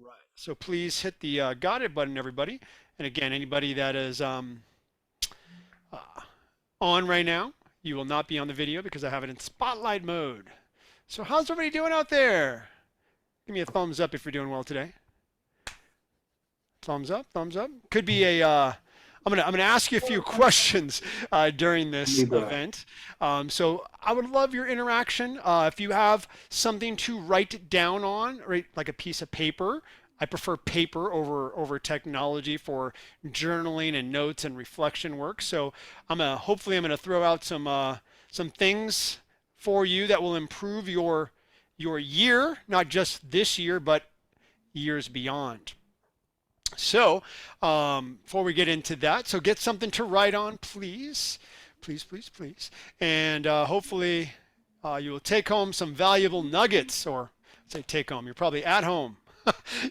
Right. So please hit the got it button, everybody. And again, anybody that is uh, on right now, you will not be on the video because I have it in spotlight mode. So how's everybody doing out there? Give me a thumbs up if you're doing well today. Thumbs up, thumbs up. Could be a. I'm gonna ask you a few questions during this event. So I would love your interaction. If you have something to write down on, right, like a piece of paper. I prefer paper over technology for journaling and notes and reflection work. So hopefully I'm gonna throw out some things for you that will improve your year, not just this year, but years beyond. So, before we get into that, so get something to write on, please. Please, please, please. And hopefully you will take home some valuable nuggets, or say take home. You're probably at home.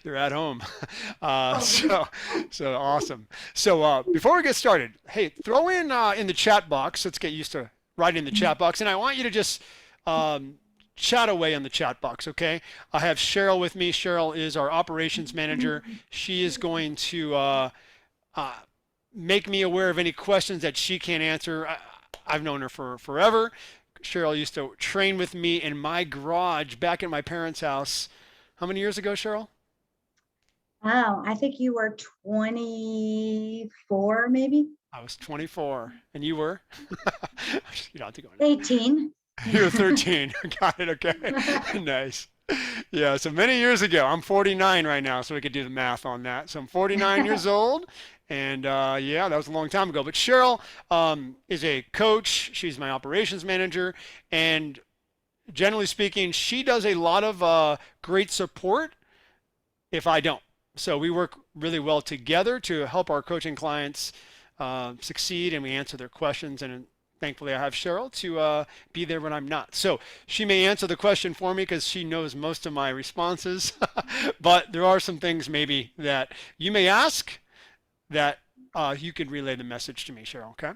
You're at home. So awesome. So before we get started, hey, throw in the chat box. Let's get used to writing in the chat box. And I want you to just um, chat away in the chat box, okay? I have Cheryl with me. Cheryl is our operations manager. She is going to uh, make me aware of any questions that she can't answer. I've known her for forever. Cheryl used to train with me in my garage back at my parents' house. How many years ago, Cheryl? Oh, I think you were 24, maybe I was 24, and you were? You don't have to go into 18. You were 13. Got it. Okay. Nice. Yeah. So many years ago. I'm 49 right now, so we could do the math on that. So I'm 49 years old, and yeah, that was a long time ago. But Cheryl is a coach. She's my operations manager, and generally speaking, she does a lot of great support if I don't. So we work really well together to help our coaching clients succeed, and we answer their questions. And thankfully, I have Cheryl to be there when I'm not. So she may answer the question for me because she knows most of my responses. But there are some things maybe that you may ask that you could relay the message to me, Cheryl. Okay.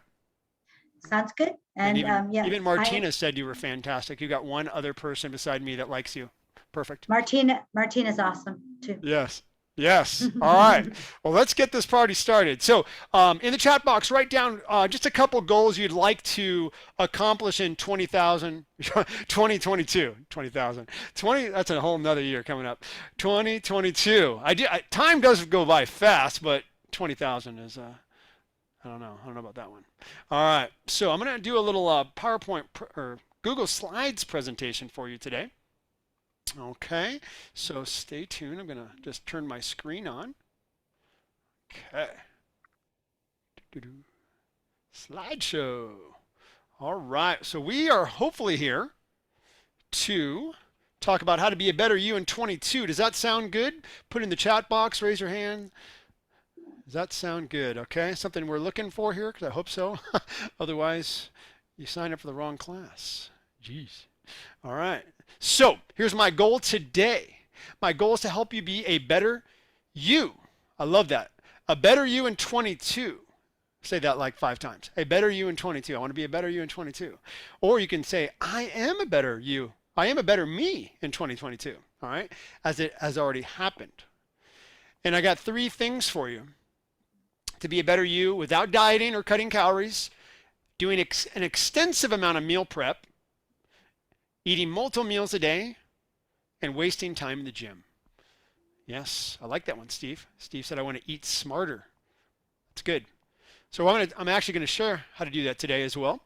Sounds good. And And even yes, Martina said you were fantastic. You got one other person beside me that likes you. Perfect. Martina's awesome too. Yes. Yes. All right. Well, let's get this party started. So, in the chat box, write down just a couple goals you'd like to accomplish in 2022. 20,000. 20, that's a whole nother year coming up. 2022. Time does go by fast, but 20,000 is, I don't know. I don't know about that one. All right. So, I'm going to do a little PowerPoint or Google Slides presentation for you today. Okay, so stay tuned. I'm gonna just turn my screen on. Okay. Slideshow. All right, so we are hopefully here to talk about how to be a better you in 22. Does that sound good? Put in the chat box, raise your hand. Does that sound good? Okay, something we're looking for here, because I hope so. Otherwise, you sign up for the wrong class. Jeez. All right. So here's my goal today. My goal is to help you be a better you. I love that. A better you in 22. Say that like 5 times. A better you in 22. I want to be a better you in 22. Or you can say, I am a better you. I am a better me in 2022. All right. As it has already happened. And I got 3 things for you to be a better you without dieting or cutting calories, doing an extensive amount of meal prep, eating multiple meals a day, and wasting time in the gym. Yes, I like that one, Steve. Steve said I want to eat smarter. That's good. So I'm actually going to share how to do that today as well.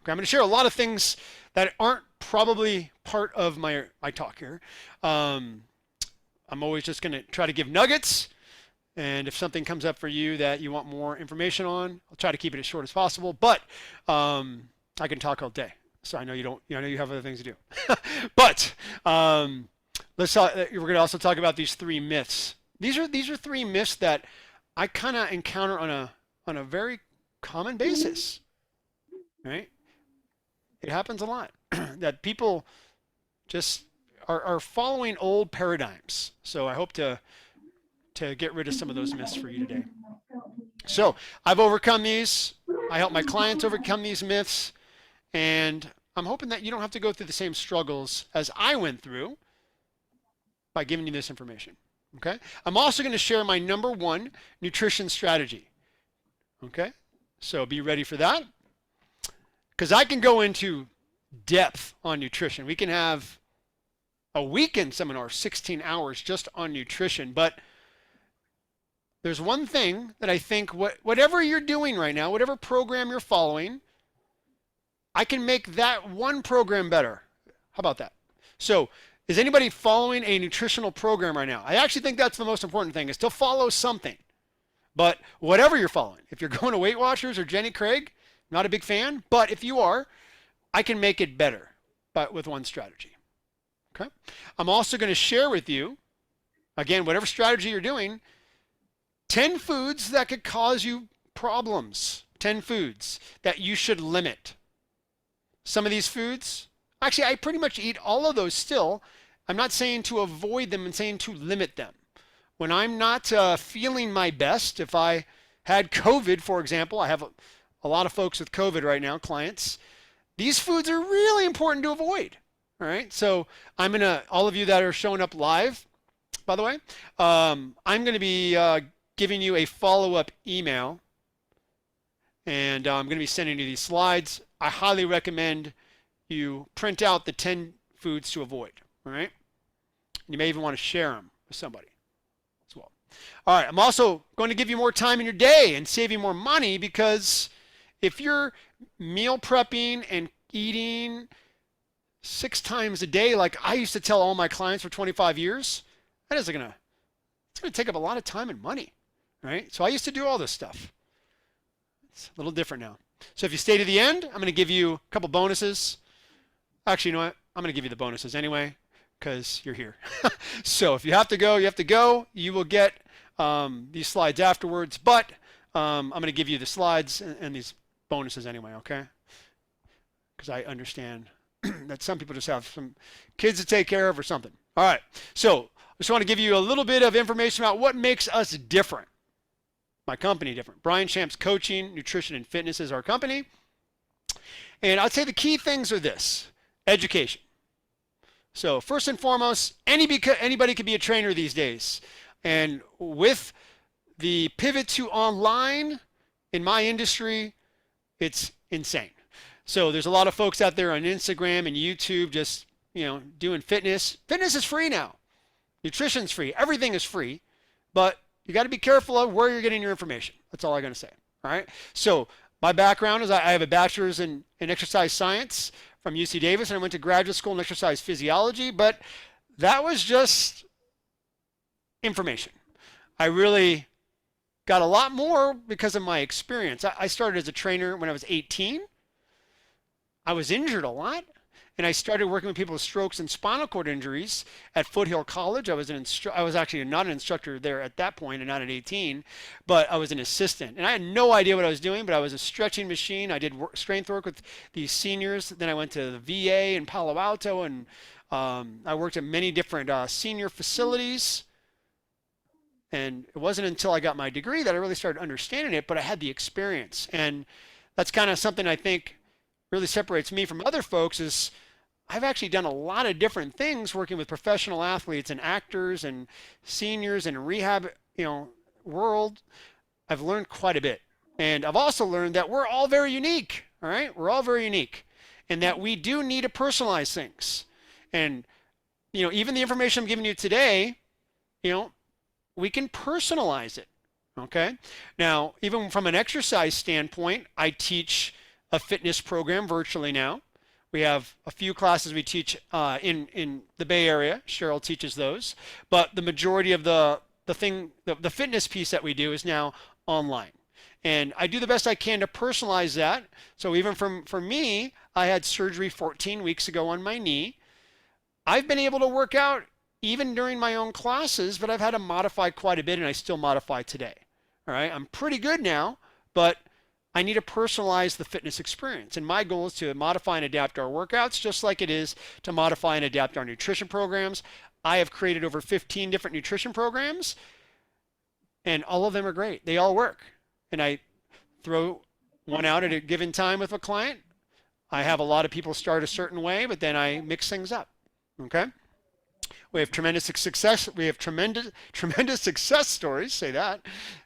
Okay, I'm going to share a lot of things that aren't probably part of my talk here. I'm always just going to try to give nuggets. And if something comes up for you that you want more information on, I'll try to keep it as short as possible. But I can talk all day. So I know you don't. I know you have other things to do. But let's talk. We're going to also talk about these 3 myths. These are 3 myths that I kind of encounter on a very common basis. Right? It happens a lot that people just are following old paradigms. So I hope to get rid of some of those myths for you today. So I've overcome these. I help my clients overcome these myths. And I'm hoping that you don't have to go through the same struggles as I went through by giving you this information. Okay. I'm also going to share my number one nutrition strategy. Okay. So be ready for that because I can go into depth on nutrition. We can have a weekend seminar, 16 hours just on nutrition. But there's one thing that I think whatever you're doing right now, whatever program you're following, I can make that one program better. How about that? So is anybody following a nutritional program right now? I actually think that's the most important thing is to follow something. But whatever you're following, if you're going to Weight Watchers or Jenny Craig, not a big fan, but if you are, I can make it better but with one strategy. Okay? I'm also going to share with you, again, whatever strategy you're doing, 10 foods that could cause you problems. 10 foods that you should limit. Some of these foods, actually, I pretty much eat all of those still. I'm not saying to avoid them, I'm saying to limit them. When I'm not feeling my best, if I had COVID, for example, I have a lot of folks with COVID right now, clients, these foods are really important to avoid. All right, so I'm going to, all of you that are showing up live, by the way, I'm going to be giving you a follow-up email, and I'm going to be sending you these slides. I highly recommend you print out the 10 foods to avoid, all right? You may even want to share them with somebody as well. All right, I'm also going to give you more time in your day and save you more money because if you're meal prepping and eating 6 times a day, like I used to tell all my clients for 25 years, it's going to take up a lot of time and money, right? So I used to do all this stuff. It's a little different now. So if you stay to the end, I'm going to give you a couple bonuses. Actually, you know what? I'm going to give you the bonuses anyway because you're here. So if you have to go, you have to go. You will get these slides afterwards, but I'm going to give you the slides and these bonuses anyway, okay? Because I understand that some people just have some kids to take care of or something. All right. So I just want to give you a little bit of information about what makes us different. My company different. Brien Champs Coaching, Nutrition, and Fitness is our company. And I'd say the key things are this. Education. So first and foremost, anybody can be a trainer these days. And with the pivot to online in my industry, it's insane. So there's a lot of folks out there on Instagram and YouTube just, doing fitness. Fitness is free now. Nutrition's free. Everything is free. But you got to be careful of where you're getting your information. That's all I'm going to say. All right. So my background is I have a bachelor's in exercise science from UC Davis, and I went to graduate school in exercise physiology, but that was just information. I really got a lot more because of my experience. I started as a trainer when I was 18. I was injured a lot, and I started working with people with strokes and spinal cord injuries at Foothill College. I was actually not an instructor there at that point and not at 18, but I was an assistant. And I had no idea what I was doing, but I was a stretching machine. I did strength work with these seniors. Then I went to the VA in Palo Alto, and I worked at many different senior facilities. And it wasn't until I got my degree that I really started understanding it, but I had the experience. And that's kind of something I think really separates me from other folks is I've actually done a lot of different things working with professional athletes and actors and seniors and rehab, world. I've learned quite a bit. And I've also learned that we're all very unique, all right? We're all very unique and that we do need to personalize things. And, even the information I'm giving you today, we can personalize it, okay? Now, even from an exercise standpoint, I teach a fitness program virtually now. We have a few classes we teach in the Bay Area. Cheryl teaches those, but the majority of the fitness piece that we do is now online. And I do the best I can to personalize that. So even for me, I had surgery 14 weeks ago on my knee. I've been able to work out even during my own classes, but I've had to modify quite a bit, and I still modify today. All right, I'm pretty good now, but I need to personalize the fitness experience. And my goal is to modify and adapt our workouts just like it is to modify and adapt our nutrition programs. I have created over 15 different nutrition programs, and all of them are great. They all work. And I throw one out at a given time with a client. I have a lot of people start a certain way, but then I mix things up. Okay? We have tremendous success. We have tremendous success stories. Say that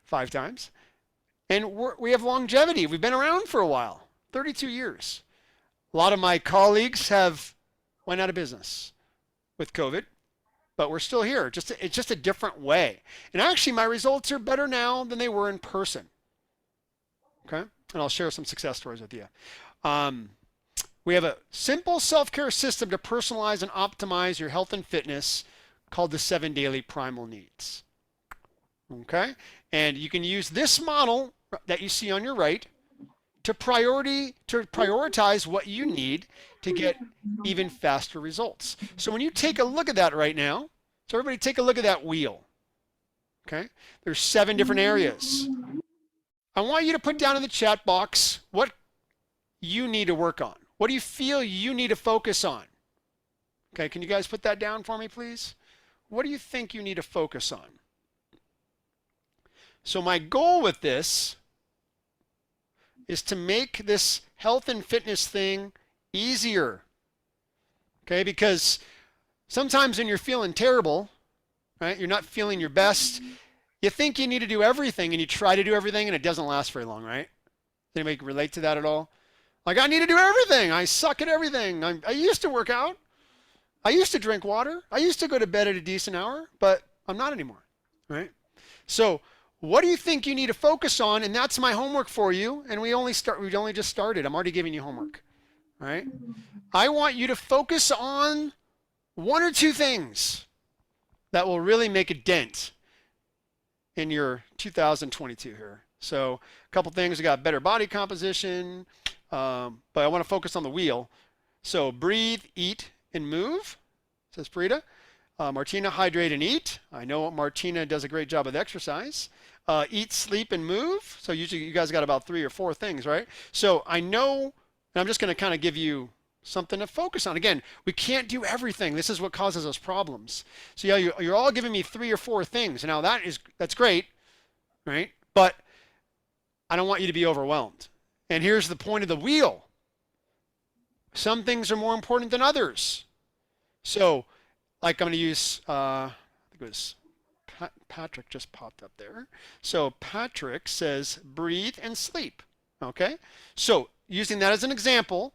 5 times. And we have longevity. We've been around for a while, 32 years. A lot of my colleagues have went out of business with COVID, but we're still here. It's just a different way. And actually, my results are better now than they were in person. Okay, and I'll share some success stories with you. Um, we have a simple self-care system to personalize and optimize your health and fitness called the 7 Daily Primal Needs. Okay, and you can use this model that you see on your right to prioritize what you need to get even faster results. So when you take a look at that right now, so everybody take a look at that wheel. Okay, there's 7 different areas. I want you to put down in the chat box what you need to work on. What do you feel you need to focus on? Okay, can you guys put that down for me, please? What do you think you need to focus on? So my goal with this is to make this health and fitness thing easier. Okay, because sometimes when you're feeling terrible, right, you're not feeling your best, you think you need to do everything and you try to do everything and it doesn't last very long, right? Anybody relate to that at all? Like, I need to do everything. I suck at everything. I used to work out. I used to drink water. I used to go to bed at a decent hour, but I'm not anymore, right? So what do you think you need to focus on? And that's my homework for you. And we only just started. I'm already giving you homework, right? I want you to focus on 1 or 2 things that will really make a dent in your 2022 here. So a couple things. We got better body composition, but I want to focus on the wheel. So breathe, eat, and move, says Frida. Martina, hydrate and eat. I know Martina does a great job with exercise. Eat, sleep, and move. So usually you guys got about 3 or 4 things, right? So I know, and I'm just going to kind of give you something to focus on. Again, we can't do everything. This is what causes us problems. So yeah, you're all giving me 3 or 4 things. Now that's great, right? But I don't want you to be overwhelmed. And here's the point of the wheel. Some things are more important than others. So, like I'm going to use, I think it was Patrick just popped up there. So Patrick says breathe and sleep. Okay? So using that as an example,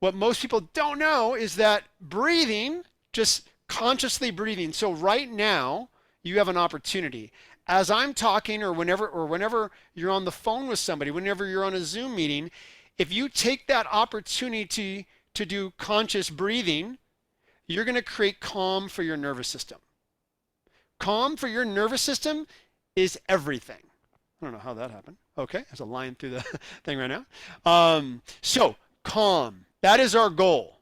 what most people don't know is that breathing, just consciously breathing. So right now, you have an opportunity. As I'm talking or whenever you're on the phone with somebody, whenever you're on a Zoom meeting, if you take that opportunity to do conscious breathing, you're going to create calm for your nervous system. Calm for your nervous system is everything. I don't know how that happened. Okay, there's a line through the thing right now. So calm, that is our goal.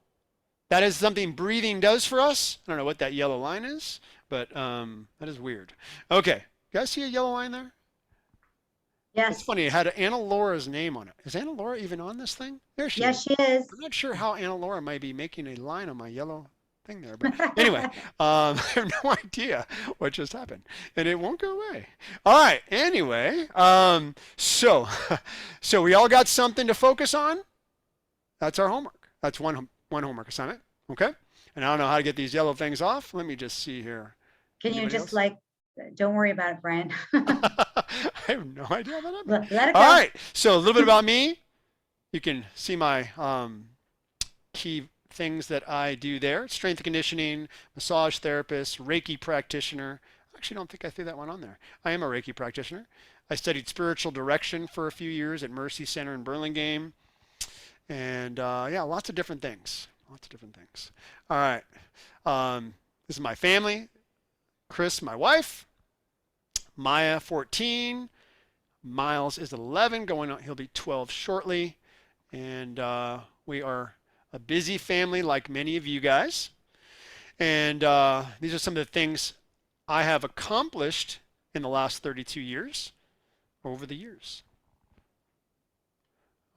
That is something breathing does for us. I don't know what that yellow line is, but that is weird. Okay, you guys see a yellow line there? It's Yes. funny, it had Anna Laura's name on it. Is Anna Laura even on this thing? There she is. Yes, she is. I'm not sure how Anna Laura might be making a line on my yellow thing there, but anyway, I have no idea what just happened, and it won't go away. All right, anyway, so so we all got something to focus on. That's our homework. That's one homework assignment. Okay, and I don't know how to get these yellow things off. Let me just see here. Can you Anybody just else? don't worry about it, Brian. I have no idea how that happened. Let it All go. right, so a little bit about me. You can see my key things that I do there. Strength and conditioning, massage therapist, Reiki practitioner. I actually don't think I threw that one on there. I am a Reiki practitioner. I studied spiritual direction for a few years at Mercy Center in Burlingame. And yeah, lots of different things. Lots of different things. All right. This is my family. Chris, my wife. Maya, 14. Miles is 11, going on, he'll be 12 shortly. And we are a busy family like many of you guys. And these are some of the things I have accomplished in the last 32 years, over the years.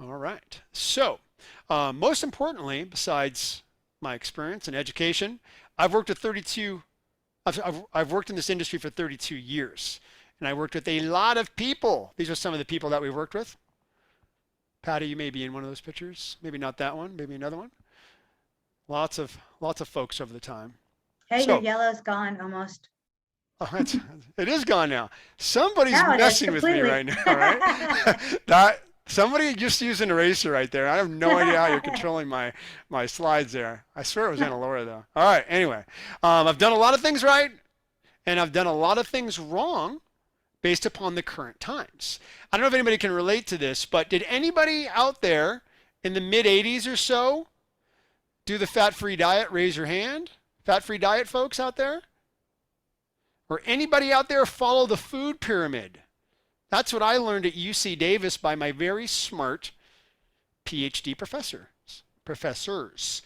All right. So, most importantly, besides my experience and education, I've worked with 32, I've worked in this industry for 32 years. And I worked with a lot of people. These are some of the people that we worked with. Patty, you may be in one of those pictures. Maybe not that one, maybe another one. Lots of folks over the time. Hey, your So, yellow's gone almost. oh, it is gone now. Somebody's No, it is messing with me completely. right now, right? That somebody just used an eraser right there. I have no idea how you're controlling my slides there. I swear it was Anna Laura though. All right. Anyway, I've done a lot of things right, and I've done a lot of things wrong based upon the current times. I don't know if anybody can relate to this, but did anybody out there in the mid 80s or so do the fat-free diet? Raise your hand. Fat-free diet folks out there? Or anybody out there follow the food pyramid? That's what I learned at UC Davis by my very smart PhD professors.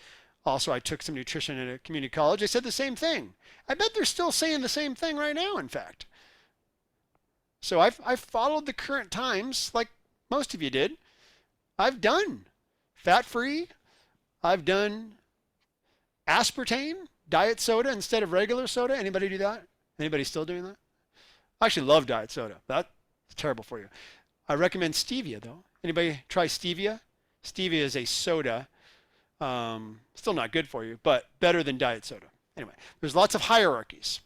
Also, I took some nutrition at a community college. They said the same thing. I bet they're still saying the same thing right now, in fact. So I've followed the current times like most of you did. I've done fat-free. I've done aspartame, diet soda instead of regular soda. Anybody do that? Anybody still doing that? I actually love diet soda. That's terrible for you. I recommend stevia though. Anybody try stevia? Stevia is a soda. Still not good for you, but better than diet soda. Anyway, there's lots of hierarchies.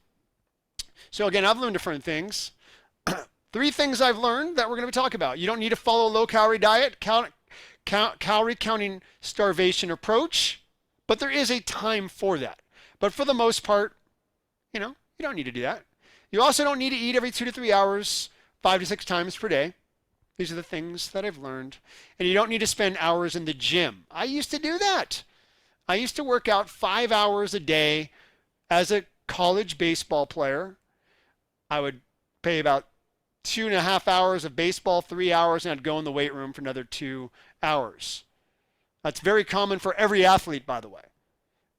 So again, I've learned different things. 3 things I've learned that we're going to be talking about. You don't need to follow a low-calorie diet, calorie counting starvation approach, but there is a time for that. But for the most part, you don't need to do that. You also don't need to eat every 2 to 3 hours, 5 to 6 times per day. These are the things that I've learned. And you don't need to spend hours in the gym. I used to do that. I used to work out 5 hours a day as a college baseball player. I would pay about 2.5 hours of baseball, 3 hours, and I'd go in the weight room for another 2 hours. That's very common for every athlete, by the way.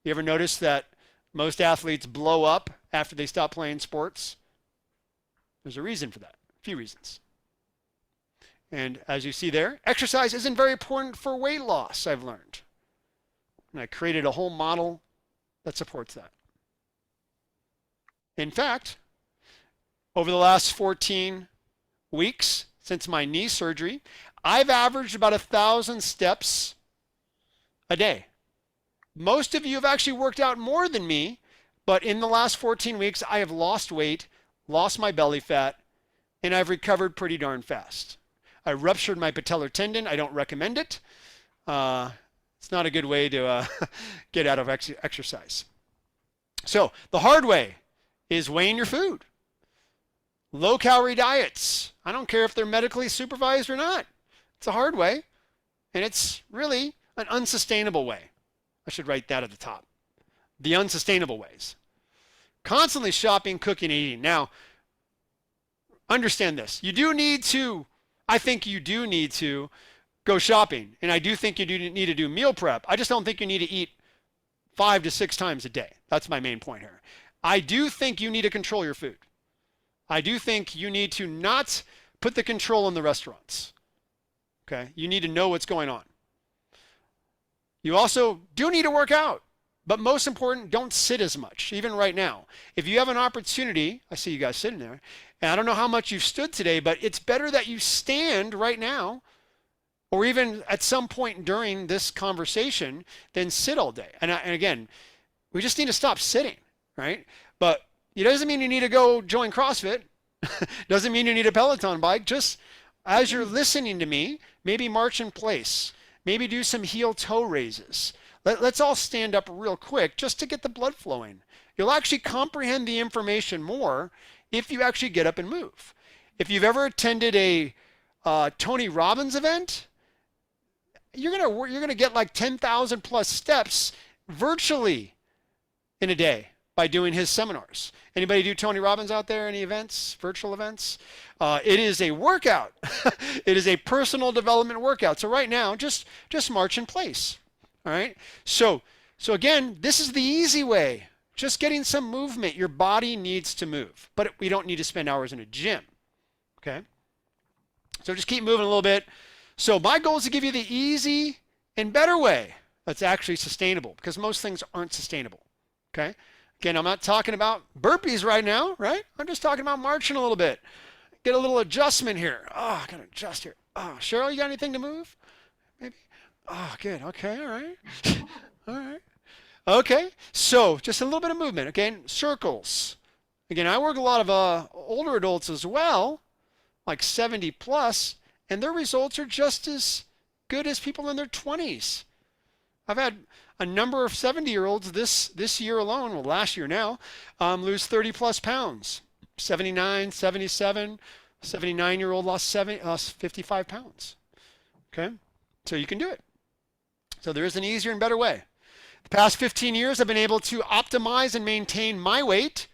You ever notice that most athletes blow up after they stop playing sports? There's a reason for that, a few reasons. And as you see there, exercise isn't very important for weight loss, I've learned. And I created a whole model that supports that. In fact, over the last 14 weeks since my knee surgery, I've averaged about 1,000 steps a day. Most of you have actually worked out more than me, but in the last 14 weeks, I have lost weight, lost my belly fat, and I've recovered pretty darn fast. I ruptured my patellar tendon. I don't recommend it. It's not a good way to get out of exercise. So the hard way is weighing your food. Low-calorie diets. I don't care if they're medically supervised or not. It's a hard way, and it's really an unsustainable way. I should write that at the top. The unsustainable ways. Constantly shopping, cooking, and eating. Now, understand this. I think you do need to go shopping, and I do think you do need to do meal prep. I just don't think you need to eat 5 to 6 times a day. That's my main point here. I do think you need to control your food. I do think you need to not put the control in the restaurants. Okay? You need to know what's going on. You also do need to work out, but most important, don't sit as much, even right now. If you have an opportunity, I see you guys sitting there, and I don't know how much you've stood today, but it's better that you stand right now, or even at some point during this conversation, than sit all day. And again, we just need to stop sitting, right? But it doesn't mean you need to go join CrossFit. Doesn't mean you need a Peloton bike. Just as you're listening to me, maybe march in place. Maybe do some heel toe raises. Let's all stand up real quick just to get the blood flowing. You'll actually comprehend the information more if you actually get up and move. If you've ever attended a Tony Robbins event, you're gonna get like 10,000 plus steps virtually in a day by doing his seminars. Anybody do Tony Robbins out there? Any events, virtual events? It is a workout. It is a personal development workout. So right now, just march in place. All right. So again, this is the easy way. Just getting some movement. Your body needs to move, but we don't need to spend hours in a gym. Okay. So just keep moving a little bit. So my goal is to give you the easy and better way that's actually sustainable, because most things aren't sustainable. Okay. Again, I'm not talking about burpees right now, right? I'm just talking about marching a little bit. Get a little adjustment here. Oh, I gotta adjust here. Oh, Cheryl, you got anything to move? Maybe. Oh, good. Okay. All right. All right. Okay, so just a little bit of movement. Okay, circles. Again, I work a lot of older adults as well, like 70 plus, and their results are just as good as people in their 20s. I've had a number of 70-year-olds this year alone, well, last year now, lose 30 plus pounds. 79, 77, 79-year-old lost 55 pounds. Okay, so you can do it. So there is an easier and better way. The past 15 years, I've been able to optimize and maintain my weight,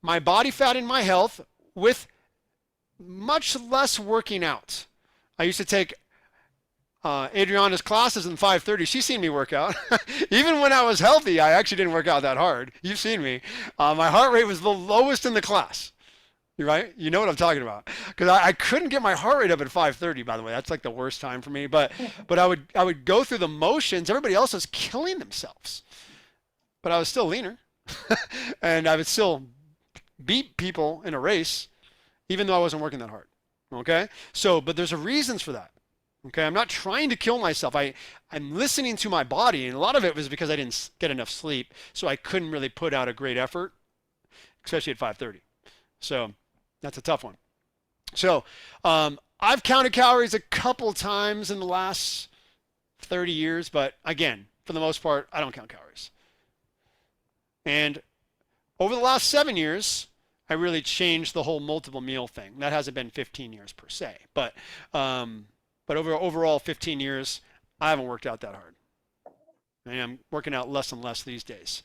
my body fat, and my health with much less working out. I used to take Adriana's classes in 5:30. She's seen me work out. Even when I was healthy, I actually didn't work out that hard. You've seen me. My heart rate was the lowest in the class. You're right. You know what I'm talking about. Because I couldn't get my heart rate up at 5:30. By the way, that's like the worst time for me. But I would go through the motions. Everybody else was killing themselves, but I was still leaner, and I would still beat people in a race, even though I wasn't working that hard. Okay. So, but there's a reasons for that. Okay, I'm not trying to kill myself. I'm listening to my body, and a lot of it was because I didn't get enough sleep, so I couldn't really put out a great effort, especially at 5:30. So that's a tough one. So I've counted calories a couple times in the last 30 years, but again, for the most part, I don't count calories. And over the last 7 years, I really changed the whole multiple meal thing. That hasn't been 15 years per se, but overall 15 years, I haven't worked out that hard. I'm working out less and less these days.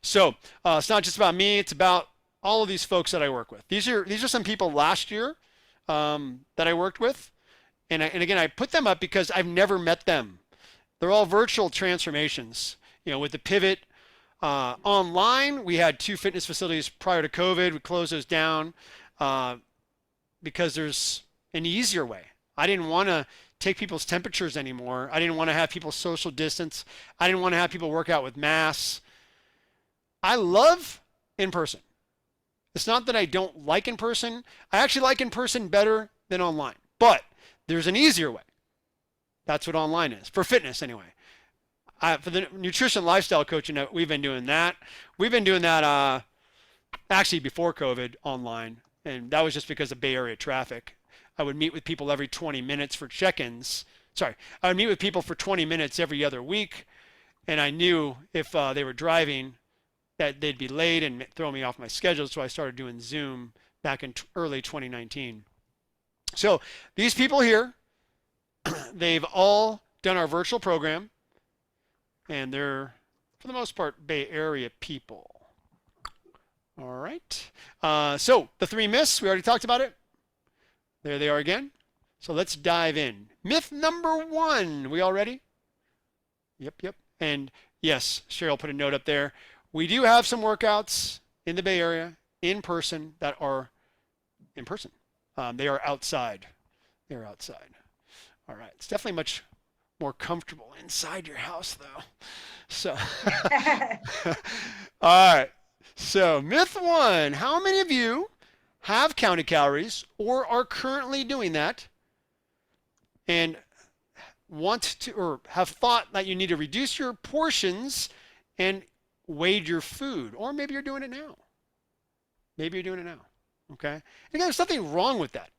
So it's not just about me. It's about all of these folks that I work with. These are some people last year that I worked with. And again, I put them up because I've never met them. They're all virtual transformations. You know, with the pivot online, we had 2 fitness facilities prior to COVID. We closed those down because there's an easier way. I didn't want to take people's temperatures anymore. I didn't want to have people social distance. I didn't want to have people work out with masks. I love in person. It's not that I don't like in person. I actually like in person better than online. But there's an easier way. That's what online is, for fitness anyway. For the nutrition lifestyle coaching, we've been doing that. We've been doing that actually before COVID online, and that was just because of Bay Area traffic. I would meet with people every 20 minutes for check-ins. Sorry, I would meet with people for 20 minutes every other week, and I knew if they were driving that they'd be late and throw me off my schedule, so I started doing Zoom back in early 2019. So these people here, they've all done our virtual program, and they're, for the most part, Bay Area people. All right. So the 3 myths, we already talked about it. There they are again. So let's dive in. Myth number 1. We all ready? Yep. And yes, Cheryl put a note up there. We do have some workouts in the Bay Area in person that are in person. They are outside. They're outside. All right. It's definitely much more comfortable inside your house, though. So, all right. So, myth 1. How many of you have counted calories or are currently doing that and want to or have thought that you need to reduce your portions and weighed your food? Or maybe you're doing it now. Maybe you're doing it now. Okay? And again, there's nothing wrong with that.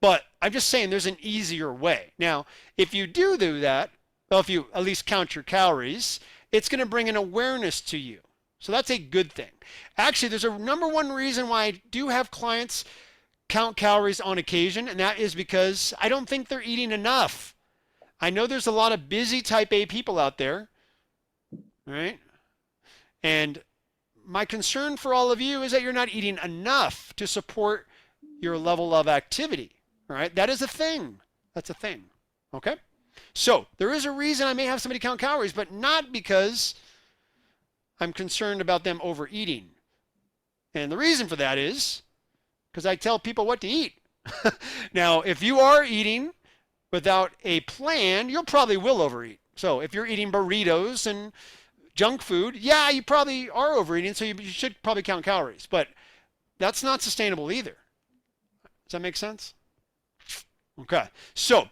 But I'm just saying there's an easier way. Now, if you do that, well, if you at least count your calories, it's going to bring an awareness to you. So that's a good thing. Actually, there's a number 1 reason why I do have clients count calories on occasion, and that is because I don't think they're eating enough. I know there's a lot of busy type A people out there, right? And my concern for all of you is that you're not eating enough to support your level of activity, all right? That is a thing. That's a thing, okay? So there is a reason I may have somebody count calories, but not because I'm concerned about them overeating. And the reason for that is because I tell people what to eat. Now, if you are eating without a plan, you probably will overeat. So if you're eating burritos and junk food, yeah, you probably are overeating, so you should probably count calories. But that's not sustainable either. Does that make sense? Okay. So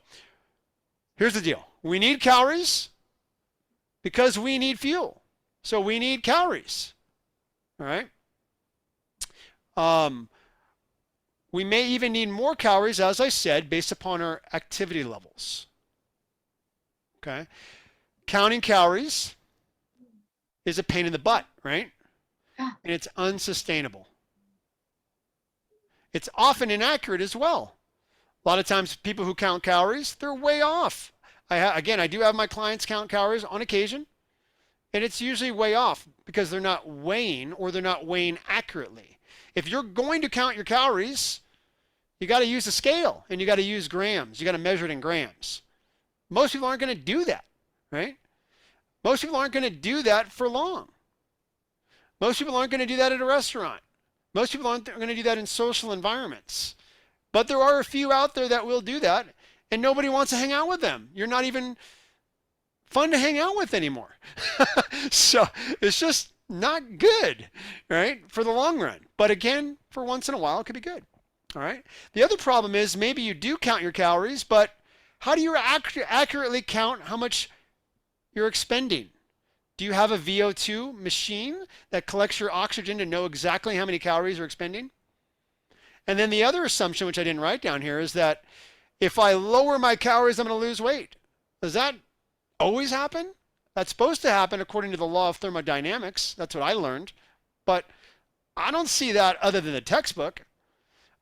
here's the deal. We need calories because we need fuel. So we need calories. All right. Um, we may even need more calories, as I said, based upon our activity levels. Okay. Counting calories is a pain in the butt, right? And it's unsustainable. It's often inaccurate as well. A lot of times, people who count calories, they're way off. Again, I do have my clients count calories on occasion, and it's usually way off because they're not weighing or they're not weighing accurately. If you're going to count your calories, you got to use a scale and you got to use grams. You got to measure it in grams. Most people aren't going to do that, right? Most people aren't going to do that for long. Most people aren't going to do that at a restaurant. Most people aren't going to do that in social environments. But there are a few out there that will do that, and nobody wants to hang out with them. You're not even fun to hang out with anymore. So it's just not good, right, for the long run. But again, for once in a while, it could be good. All right. The other problem is maybe you do count your calories, but how do you accurately count how much you're expending? Do you have a VO2 machine that collects your oxygen to know exactly how many calories you're expending? And then the other assumption, which I didn't write down here, is that if I lower my calories, I'm going to lose weight. Does that always happen? That's supposed to happen according to the law of thermodynamics. That's what I learned. But I don't see that other than the textbook.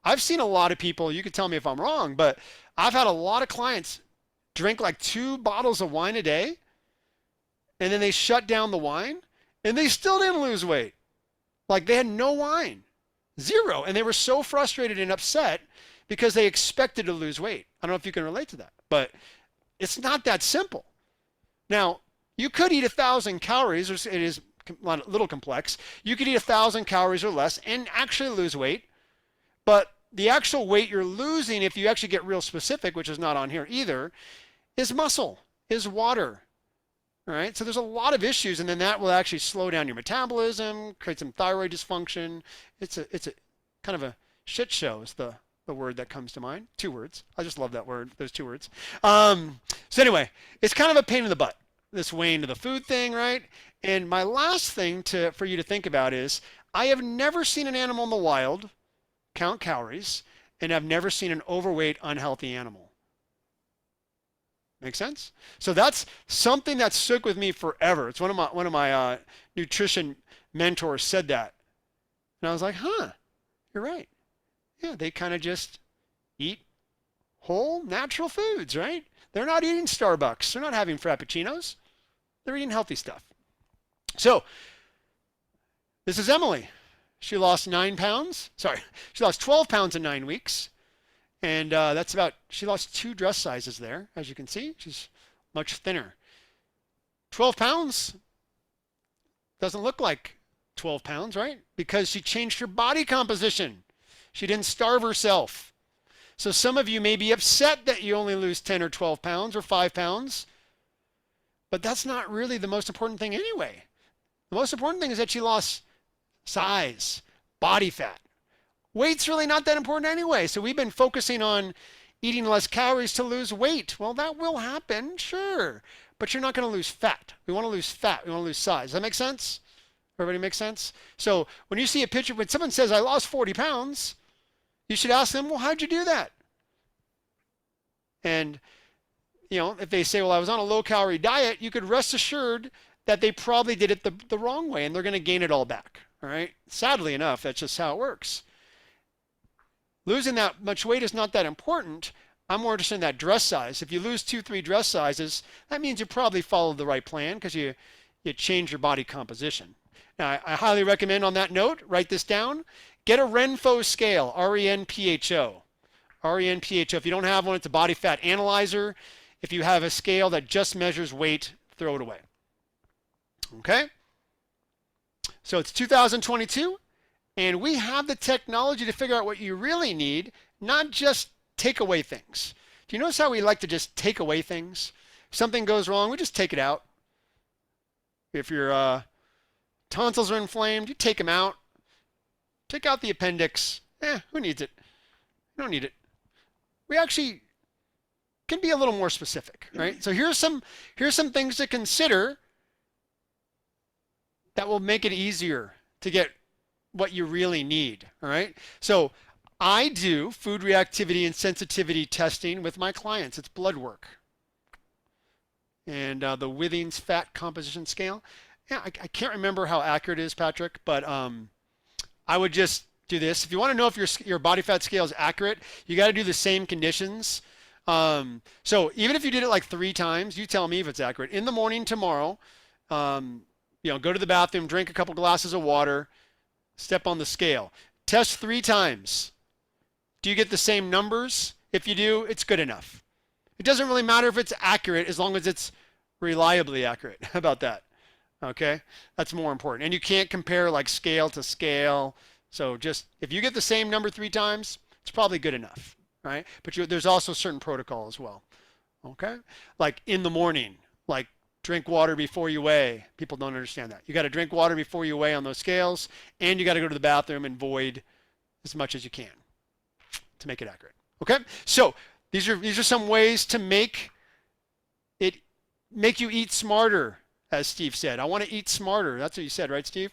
I've seen a lot of people, you could tell me if I'm wrong, but I've had a lot of clients drink like 2 bottles of wine a day, and then they shut down the wine, and they still didn't lose weight. Like they had no wine. 0. And they were so frustrated and upset because they expected to lose weight. I don't know if you can relate to that, but it's not that simple. Now, you could eat 1,000 calories, or it is a little complex. You could eat 1,000 calories or less and actually lose weight, but the actual weight you're losing, if you actually get real specific, which is not on here either, is muscle, is water. All right, so there's a lot of issues, and then that will actually slow down your metabolism, create some thyroid dysfunction. It's a kind of a shit show is the word that comes to mind. 2 words. I just love that word. Those 2 words. So anyway, it's kind of a pain in the butt, this weighing to the food thing, right? And my last thing for you to think about is I have never seen an animal in the wild count calories, and I've never seen an overweight, unhealthy animal. Make sense? So that's something that stuck with me forever. It's one of my nutrition mentors said that, and I was like, huh, you're right. Yeah, they kind of just eat whole natural foods, right? They're not eating Starbucks. They're not having Frappuccinos. They're eating healthy stuff. So this is Emily. She lost 9 pounds. Sorry, she lost 12 pounds in 9 weeks. And she lost 2 dress sizes there, as you can see. She's much thinner. 12 pounds doesn't look like 12 pounds, right? Because she changed her body composition. She didn't starve herself. So some of you may be upset that you only lose 10 or 12 pounds or 5 pounds, but that's not really the most important thing anyway. The most important thing is that she lost size, body fat. Weight's really not that important anyway. So we've been focusing on eating less calories to lose weight. Well, that will happen, sure. But you're not going to lose fat. We want to lose fat. We want to lose size. Does that make sense? Everybody make sense? So when you see a picture, when someone says, I lost 40 pounds, you should ask them, well, how'd you do that? And, if they say, well, I was on a low-calorie diet, you could rest assured that they probably did it the wrong way, and they're going to gain it all back. All right? Sadly enough, that's just how it works. Losing that much weight is not that important. I'm more interested in that dress size. If you lose 2, 3 dress sizes, that means you probably followed the right plan because you change your body composition. Now, I highly recommend on that note, write this down. Get a Renpho scale, R-E-N-P-H-O. R-E-N-P-H-O. If you don't have one, it's a body fat analyzer. If you have a scale that just measures weight, throw it away. Okay? So it's 2022. And we have the technology to figure out what you really need, not just take away things. Do you notice how we like to just take away things? If something goes wrong, we just take it out. If your tonsils are inflamed, you take them out. Take out the appendix. Who needs it? You don't need it. We actually can be a little more specific, right? So here's some things to consider that will make it easier to get what you really need. All right. So I do food reactivity and sensitivity testing with my clients. It's blood work. And the Withings fat composition scale. Yeah, I can't remember how accurate it is, Patrick, but I would just do this. If you want to know if your body fat scale is accurate, you got to do the same conditions. So even if you did it like 3 times, you tell me if it's accurate. In the morning tomorrow, go to the bathroom, drink a couple glasses of water, step on the scale. Test 3 times. Do you get the same numbers? If you do, it's good enough. It doesn't really matter if it's accurate as long as it's reliably accurate. How about that? Okay, that's more important. And you can't compare like scale to scale. So just if you get the same number 3 times, it's probably good enough, right? But there's also certain protocol as well. Okay, like in the morning, like drink water before you weigh. People don't understand that. You got to drink water before you weigh on those scales, and you got to go to the bathroom and void as much as you can to make it accurate. Okay, so these are some ways to make you eat smarter, as Steve said. I want to eat smarter. That's what you said, right, Steve?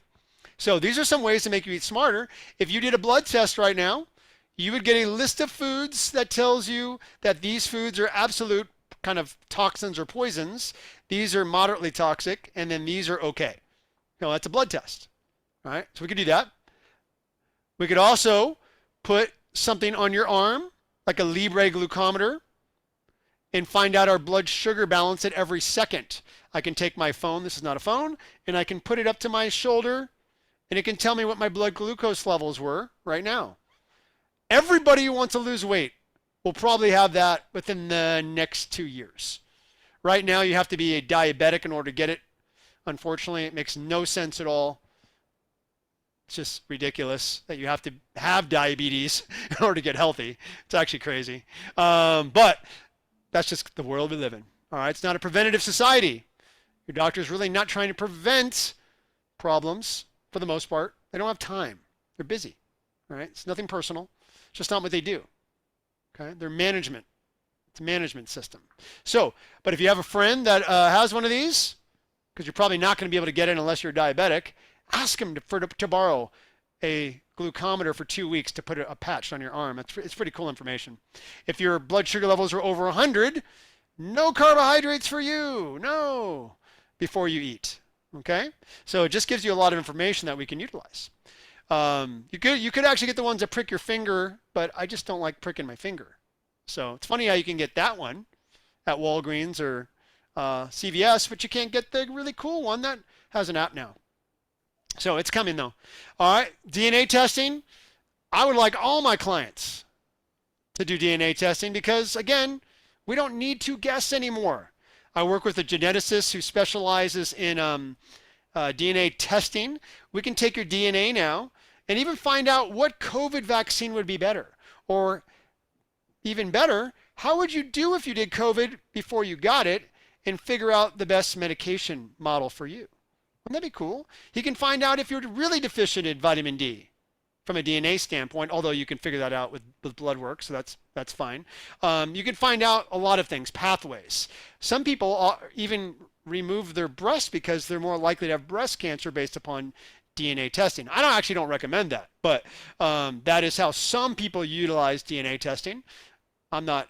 So these are some ways to make you eat smarter. If you did a blood test right now, you would get a list of foods that tells you that these foods are absolute kind of toxins or poisons. These are moderately toxic, and then these are okay. That's a blood test. All right, so we could do that. We could also put something on your arm, like a Libre glucometer, and find out our blood sugar balance at every second. I can take my phone, this is not a phone, and I can put it up to my shoulder, and it can tell me what my blood glucose levels were right now. Everybody who wants to lose weight will probably have that within the next 2 years. Right now, you have to be a diabetic in order to get it. Unfortunately, it makes no sense at all. It's just ridiculous that you have to have diabetes in order to get healthy. It's actually crazy. But that's just the world we live in. All right, it's not a preventative society. Your doctor's really not trying to prevent problems for the most part. They don't have time. They're busy. All right, it's nothing personal. It's just not what they do. Okay, they're management. It's a management system. So, but if you have a friend that has one of these, because you're probably not going to be able to get it unless you're diabetic, ask him to borrow a glucometer for 2 weeks to put a patch on your arm. It's pretty cool information. If your blood sugar levels are over 100, no carbohydrates for you. No, before you eat. Okay, so it just gives you a lot of information that we can utilize. You could actually get the ones that prick your finger, but I just don't like pricking my finger. So it's funny how you can get that one at Walgreens or CVS, but you can't get the really cool one that has an app now. So it's coming though. All right, DNA testing. I would like all my clients to do DNA testing because, again, we don't need to guess anymore. I work with a geneticist who specializes in DNA testing. We can take your DNA now and even find out what COVID vaccine would be better. Or even better, how would you do if you did COVID before you got it and figure out the best medication model for you? Wouldn't that be cool? He can find out if you're really deficient in vitamin D from a DNA standpoint, although you can figure that out with blood work, so that's fine. You can find out a lot of things, pathways. Some people even remove their breast because they're more likely to have breast cancer based upon DNA testing. I actually don't recommend that, but that is how some people utilize DNA testing. I'm not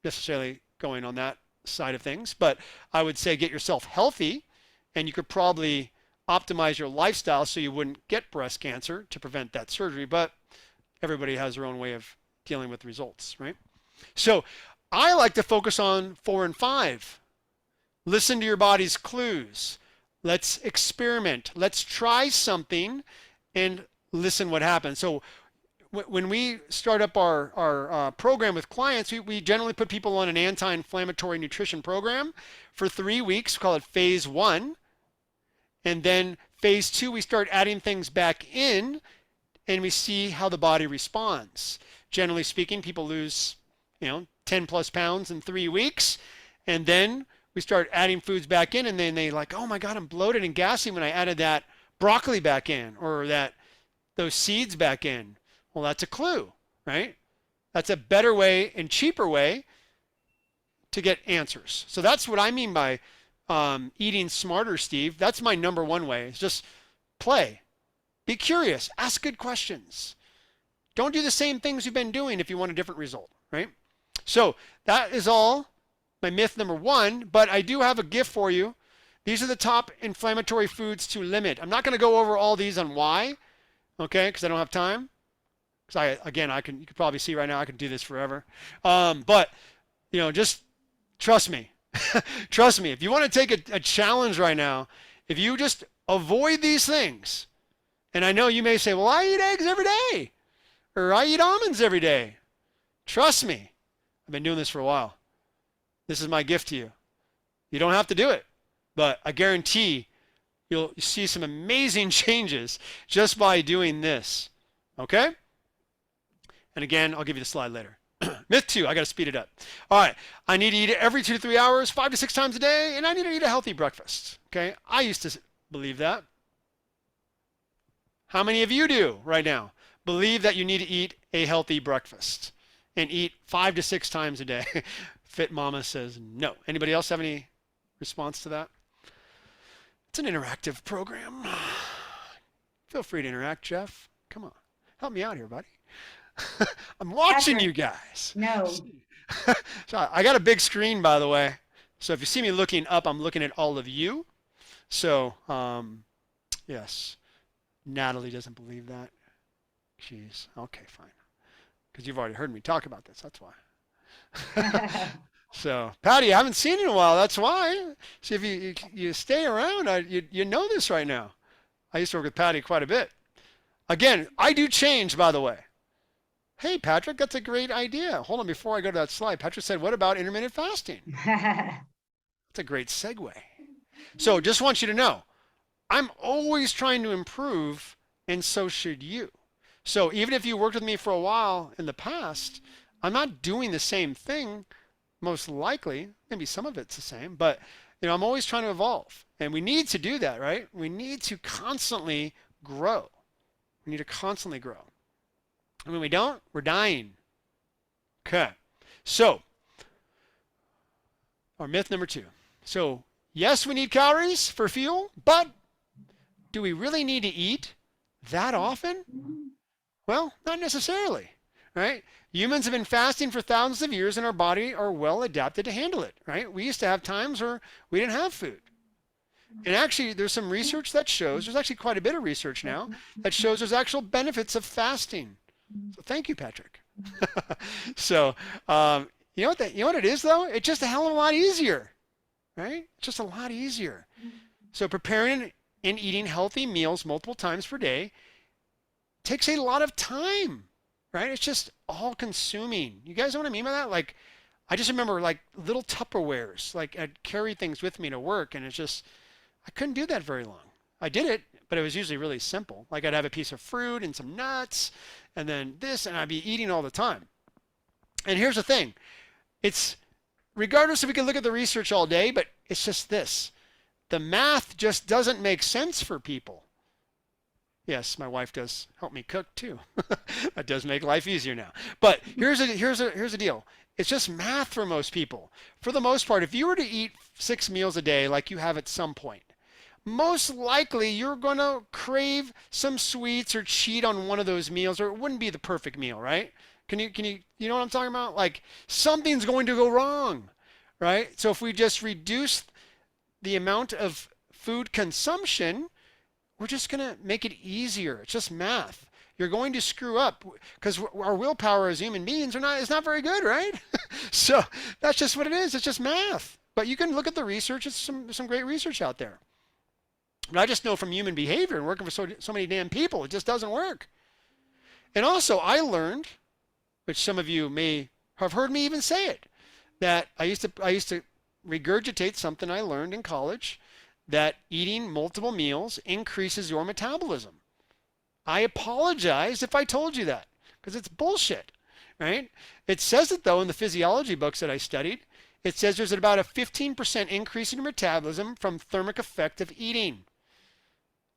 necessarily going on that side of things, but I would say get yourself healthy, and you could probably optimize your lifestyle so you wouldn't get breast cancer to prevent that surgery, but everybody has their own way of dealing with results, right? So I like to focus on 4 and 5. Listen to your body's clues. Let's experiment. Let's try something and listen what happens. So when we start up our program with clients, we generally put people on an anti-inflammatory nutrition program for 3 weeks. We call it phase 1. And then phase 2, we start adding things back in and we see how the body responds. Generally speaking, people lose 10 plus pounds in 3 weeks. And then we start adding foods back in, and then they like, oh my God, I'm bloated and gassy when I added that broccoli back in or those seeds back in. Well, that's a clue, right? That's a better way and cheaper way to get answers. So that's what I mean by eating smarter, Steve. That's my number one way. It's just Play. Be curious. Ask good questions. Don't do the same things you've been doing if you want a different result, right? So that is all my myth number 1, but I do have a gift for you. These are the top inflammatory foods to limit. I'm not going to go over all these on why, okay, because I don't have time. Because you could probably see right now I can do this forever. But just trust me. Trust me. If you want to take a challenge right now, if you just avoid these things, and I know you may say, well, I eat eggs every day, or I eat almonds every day. Trust me. I've been doing this for a while. This is my gift to you. You don't have to do it, but I guarantee you'll see some amazing changes just by doing this. Okay? And again, I'll give you the slide later. Myth 2, I got to speed it up. All right, I need to eat it every 2 to 3 hours, 5 to 6 times a day, and I need to eat a healthy breakfast. Okay? I used to believe that. How many of you do right now believe that you need to eat a healthy breakfast and eat 5 to 6 times a day? Fit Mama says no. Anybody else have any response to that? It's an interactive program. Feel free to interact, Jeff. Come on. Help me out here, buddy. I'm watching Patrick, you guys. no. So I got a big screen, by the way. So if you see me looking up, I'm looking at all of you. So, yes. Natalie doesn't believe that. Jeez. Okay, fine. Because you've already heard me talk about this. That's why. So, Patty, I haven't seen you in a while. That's why. See, if you stay around, you know this right now. I used to work with Patty quite a bit. Again, I do change, by the way. Hey, Patrick, that's a great idea. Hold on, before I go to that slide. Patrick said, what about intermittent fasting? That's a great segue. So just want you to know, I'm always trying to improve, and so should you. So even if you worked with me for a while in the past, I'm not doing the same thing, most likely. Maybe some of it's the same, but I'm always trying to evolve. And we need to do that, right? We need to constantly grow. We need to constantly grow. And when we don't, we're dying. Okay. So, our myth number 2. So, yes, we need calories for fuel, but do we really need to eat that often? Well, not necessarily, right? Humans have been fasting for thousands of years and our body are well adapted to handle it, right? We used to have times where we didn't have food. And actually, there's some research that shows, there's actually quite a bit of research now, that shows there's actual benefits of fasting. So thank you, Patrick. So, you know what it is, though? It's just a hell of a lot easier, right? It's just a lot easier. So preparing and eating healthy meals multiple times per day takes a lot of time, right? It's just all consuming. You guys know what I mean by that? Like, I just remember like little Tupperwares, like I'd carry things with me to work, and it's just, I couldn't do that very long. I did it, but it was usually really simple. Like I'd have a piece of fruit and some nuts and then this, and I'd be eating all the time. And here's the thing. It's, regardless if we can look at the research all day, but it's just this. The math just doesn't make sense for people. Yes, my wife does help me cook too. That does make life easier now. But here's a deal. It's just math for most people. For the most part, if you were to eat 6 meals a day like you have at some point, most likely you're going to crave some sweets or cheat on one of those meals, or it wouldn't be the perfect meal, right? Can you know what I'm talking about? Like something's going to go wrong, right? So if we just reduce the amount of food consumption, we're just going to make it easier. It's just math. You're going to screw up because our willpower as human beings is not very good, right? So that's just what it is. It's just math. But you can look at the research. It's some great research out there. But I just know from human behavior and working for so many damn people, it just doesn't work. And also, I learned, which some of you may have heard me even say it, that I used to regurgitate something I learned in college, that eating multiple meals increases your metabolism. I apologize if I told you that, because it's bullshit, right? It says it, though, in the physiology books that I studied. It says there's about a 15% increase in your metabolism from thermic effect of eating.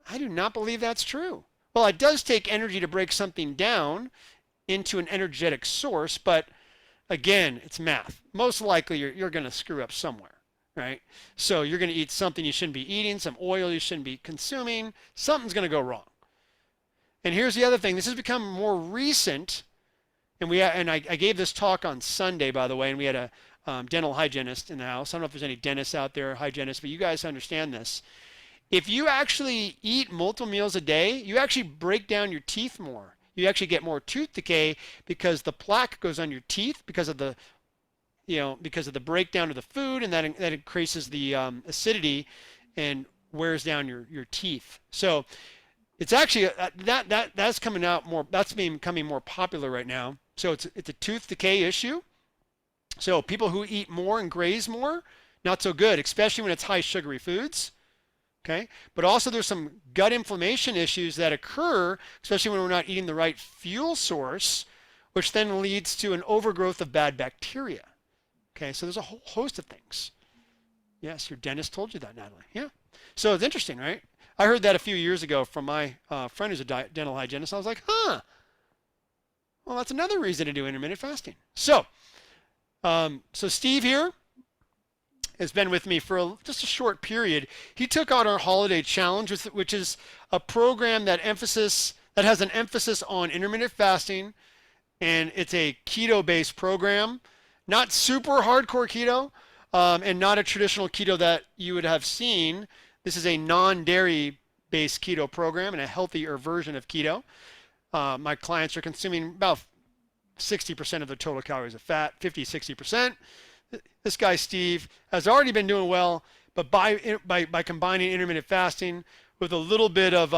I do not believe that's true. Well, it does take energy to break something down into an energetic source, but again, it's math. Most likely you're going to screw up somewhere. right? So you're going to eat something you shouldn't be eating, some oil you shouldn't be consuming. Something's going to go wrong. And here's the other thing. This has become more recent, and I gave this talk on Sunday, by the way, and we had a dental hygienist in the house. I don't know if there's any dentists out there, hygienists, but you guys understand this. If you actually eat multiple meals a day, you actually break down your teeth more. You actually get more tooth decay because the plaque goes on your teeth because of the because of the breakdown of the food, and that increases the acidity and wears down your teeth. So it's actually that's coming out more. That's becoming more popular right now. So it's a tooth decay issue. So people who eat more and graze more, not so good, especially when it's high sugary foods. Okay, but also there's some gut inflammation issues that occur, especially when we're not eating the right fuel source, which then leads to an overgrowth of bad bacteria. Okay, so there's a whole host of things. Yes, your dentist told you that, Natalie. Yeah. So it's interesting, right? I heard that a few years ago from my friend who's a dental hygienist. I was like, huh. Well, that's another reason to do intermittent fasting. So Steve here has been with me for just a short period. He took on our holiday challenge, which is a program that has an emphasis on intermittent fasting, and it's a keto-based program, not super hardcore keto, and not a traditional keto that you would have seen. This is a non-dairy based keto program and a healthier version of keto. My clients are consuming about 60% of their total calories of fat, 50, 60%. This guy, Steve, has already been doing well, but by combining intermittent fasting with a little bit of,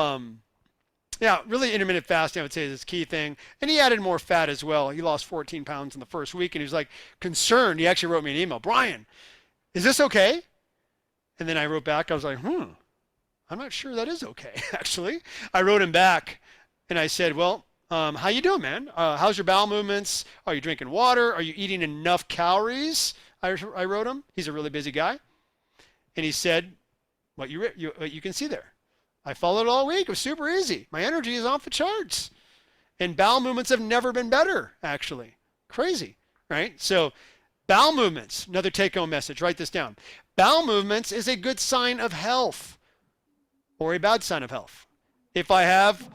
really intermittent fasting, I would say, is his key thing. And he added more fat as well. He lost 14 pounds in the first week, and he was like concerned. He actually wrote me an email, Brien, is this okay? And then I wrote back, I was like, I'm not sure that is okay, actually. I wrote him back, and I said, well, how you doing, man? How's your bowel movements? Are you drinking water? Are you eating enough calories? I wrote him. He's a really busy guy. And he said, what you can see there. I followed it all week. It was super easy. My energy is off the charts. And bowel movements have never been better, actually. Crazy, right? So bowel movements, another take-home message. Write this down. Bowel movements is a good sign of health or a bad sign of health. If I have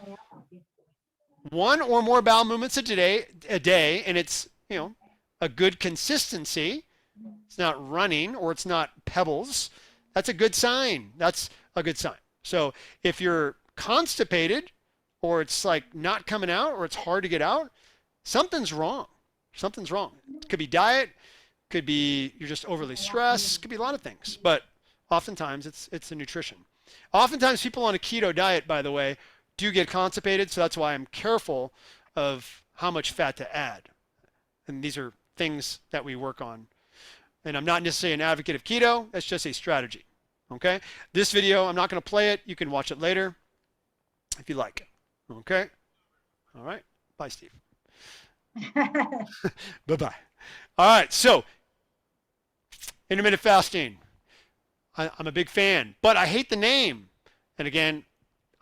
one or more bowel movements a day, and it's a good consistency, it's not running or it's not pebbles, that's a good sign. That's a good sign. So if you're constipated or it's like not coming out or it's hard to get out, something's wrong. Something's wrong. It could be diet, could be you're just overly stressed, could be a lot of things, but oftentimes it's the nutrition. Oftentimes people on a keto diet, by the way, do get constipated, so that's why I'm careful of how much fat to add. And these are things that we work on. And I'm not necessarily an advocate of keto, that's just a strategy. Okay? This video, I'm not going to play it. You can watch it later if you like it. Okay? All right. Bye, Steve. Bye-bye. All right, so intermittent fasting. I'm a big fan, but I hate the name. And again,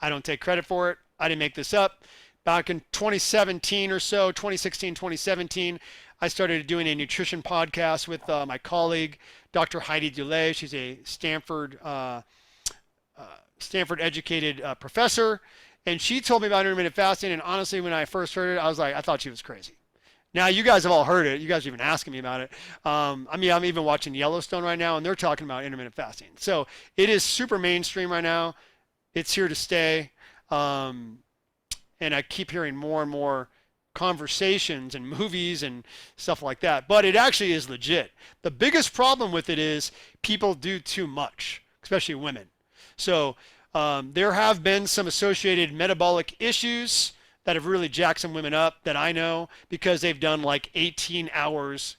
I don't take credit for it. I didn't make this up. Back in 2017 or so, 2016, 2017, I started doing a nutrition podcast with my colleague, Dr. Heidi Dulé. She's a Stanford educated professor. And she told me about intermittent fasting. And honestly, when I first heard it, I thought she was crazy. Now, you guys have all heard it. You guys are even asking me about it. I'm even watching Yellowstone right now, and they're talking about intermittent fasting. So it is super mainstream right now. It's here to stay. And I keep hearing more and more conversations and movies and stuff like that. But it actually is legit. The biggest problem with it is people do too much, especially women. So there have been some associated metabolic issues that have really jacked some women up that I know because they've done like 18 hours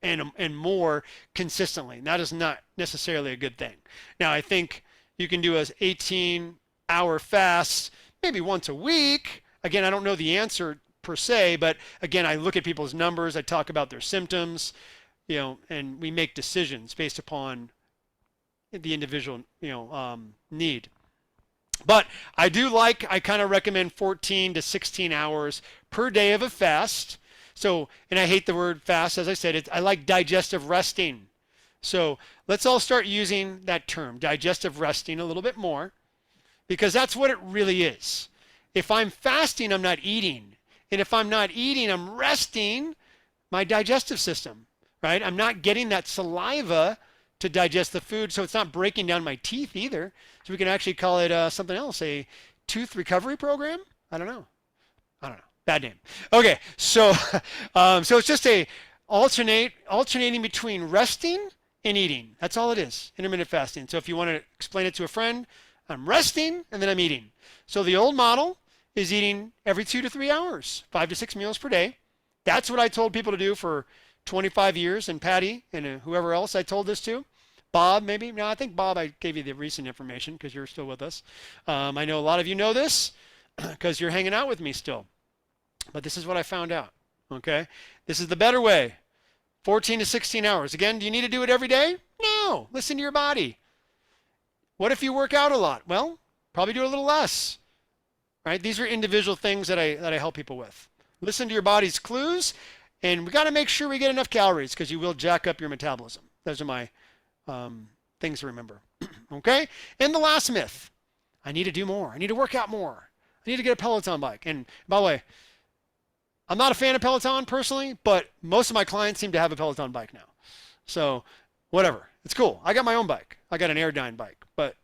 and more consistently. And that is not necessarily a good thing. Now, I think you can do an 18-hour fast maybe once a week. Again, I don't know the answer per se, but again, I look at people's numbers, I talk about their symptoms, and we make decisions based upon the individual, need. But I kind of recommend 14 to 16 hours per day of a fast. So, and I hate the word fast, as I said, I like digestive resting. So let's all start using that term, digestive resting, a little bit more, because that's what it really is. If I'm fasting, I'm not eating. And if I'm not eating, I'm resting my digestive system, right? I'm not getting that saliva to digest the food, so it's not breaking down my teeth either. So we can actually call it something else, a tooth recovery program. I don't know. I don't know. Bad name. Okay, so so it's just a alternating between resting and eating. That's all it is. Intermittent fasting. So if you want to explain it to a friend, I'm resting and then I'm eating. So the old model is eating every 2 to 3 hours, 5 to 6 meals per day. That's what I told people to do for 25 years, and Patty and whoever else I told this to. Bob, maybe? No, I think Bob, I gave you the recent information because you're still with us. I know a lot of you know this because you're hanging out with me still. But this is what I found out. Okay? This is the better way. 14 to 16 hours. Again, do you need to do it every day? No. Listen to your body. What if you work out a lot? Well, probably do a little less. Right? These are individual things that I help people with. Listen to your body's clues, and we got to make sure we get enough calories because you will jack up your metabolism. Those are my things to remember. Okay? And the last myth. I need to do more. I need to work out more. I need to get a Peloton bike. And by the way, I'm not a fan of Peloton personally, but most of my clients seem to have a Peloton bike now. So whatever. It's cool. I got my own bike. I got an Airdyne bike, but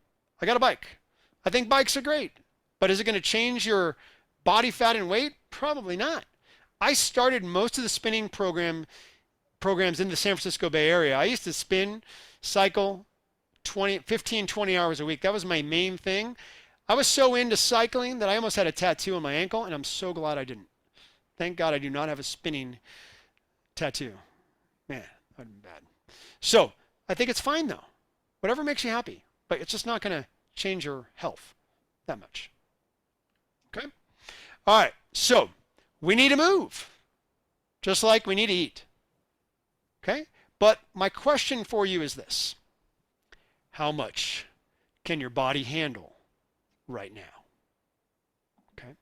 I got a bike. I think bikes are great. But is it going to change your body fat and weight? Probably not. I started most of the spinning programs in the San Francisco Bay Area. I used to spin, cycle 15, 20 hours a week. That was my main thing. I was so into cycling that I almost had a tattoo on my ankle, and I'm so glad I didn't. Thank God I do not have a spinning tattoo. Man, that would have been bad. So I think it's fine though. Whatever makes you happy, but it's just not going to change your health that much. Okay? All right. So we need to move, just like we need to eat. Okay? But my question for you is this. How much can your body handle right now? Okay?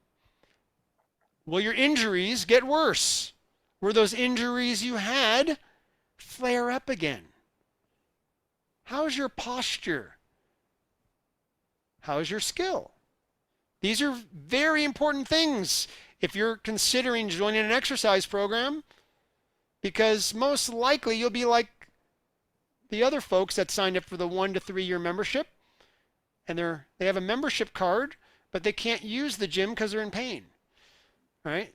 Will your injuries get worse? Will those injuries you had flare up again? How's your posture? How's your skill? These are very important things if you're considering joining an exercise program, because most likely you'll be like the other folks that signed up for the 1 to 3 year membership, and they have a membership card, but they can't use the gym because they're in pain. Right?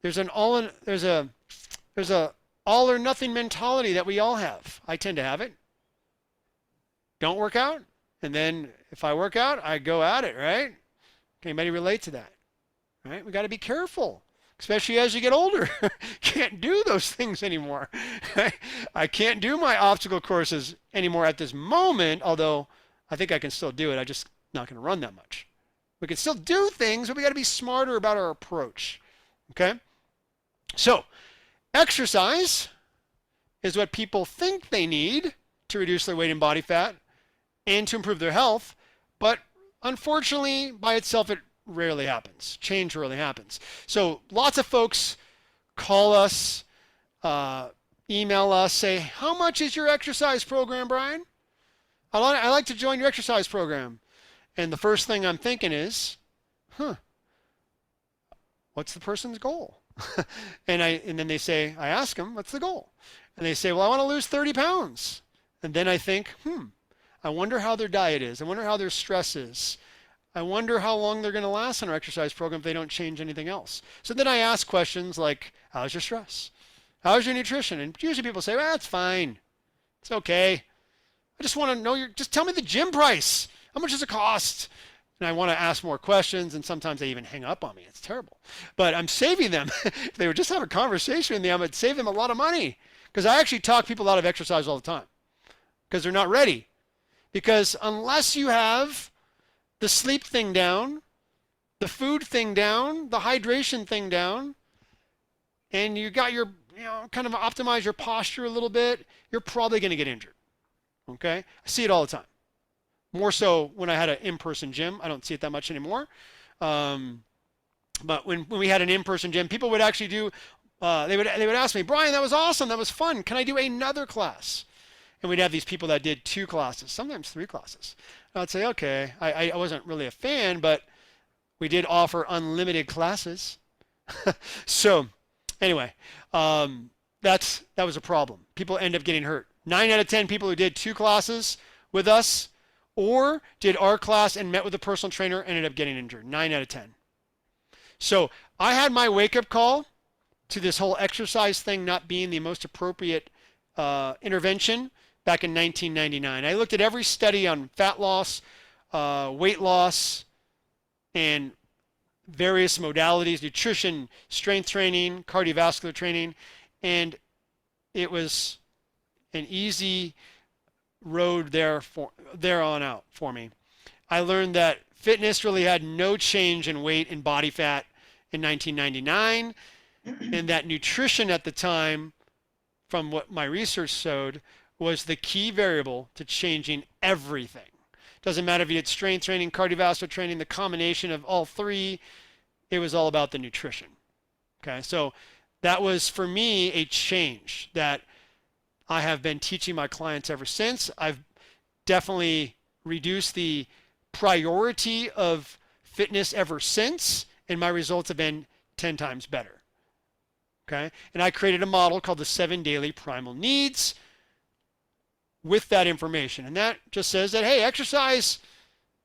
There's a all or nothing mentality that we all have. I tend to have it. Don't work out, and then if I work out, I go at it, right? Can anybody relate to that? Right? We got to be careful, especially as you get older. Can't do those things anymore. I can't do my obstacle courses anymore at this moment, although I think I can still do it. I'm just not going to run that much. We can still do things, but we got to be smarter about our approach. Okay? So, exercise is what people think they need to reduce their weight and body fat and to improve their health, but unfortunately, by itself, it rarely happens. Change rarely happens. So lots of folks call us, email us, say, how much is your exercise program, Brian? I like to join your exercise program. And the first thing I'm thinking is, what's the person's goal? and then they say, I ask them, what's the goal? And they say, well, I want to lose 30 pounds. And then I think, I wonder how their diet is. I wonder how their stress is. I wonder how long they're going to last on our exercise program if they don't change anything else. So then I ask questions like, how's your stress? How's your nutrition? And usually people say, well, it's fine. It's okay. I just want to know just tell me the gym price. How much does it cost? And I want to ask more questions, and sometimes they even hang up on me. It's terrible. But I'm saving them. If they would just have a conversation with me, I would save them a lot of money. Because I actually talk people out of exercise all the time. Because they're not ready. Because unless you have the sleep thing down, the food thing down, the hydration thing down, and you got your, kind of optimize your posture a little bit, you're probably going to get injured. Okay? I see it all the time. More so when I had an in-person gym. I don't see it that much anymore. But when we had an in-person gym, people would actually do, they would ask me, Brian, that was awesome. That was fun. Can I do another class? And we'd have these people that did 2 classes, sometimes 3 classes. And I'd say, okay, I wasn't really a fan, but we did offer unlimited classes. So anyway, that was a problem. People end up getting hurt. 9 out of 10 people who did 2 classes with us or did our class and met with a personal trainer ended up getting injured. 9 out of 10. So I had my wake-up call to this whole exercise thing not being the most appropriate intervention back in 1999. I looked at every study on fat loss, weight loss, and various modalities, nutrition, strength training, cardiovascular training, and it was an easy road there on out for me. I learned that fitness really had no change in weight and body fat in 1999, and that nutrition at the time, from what my research showed, was the key variable to changing everything. Doesn't matter if you did strength training, cardiovascular training, the combination of all 3, it was all about the nutrition. Okay, so that was for me a change that I have been teaching my clients ever since. I've definitely reduced the priority of fitness ever since, and my results have been 10 times better. Okay, and I created a model called the 7 daily primal needs with that information, and that just says that, hey, exercise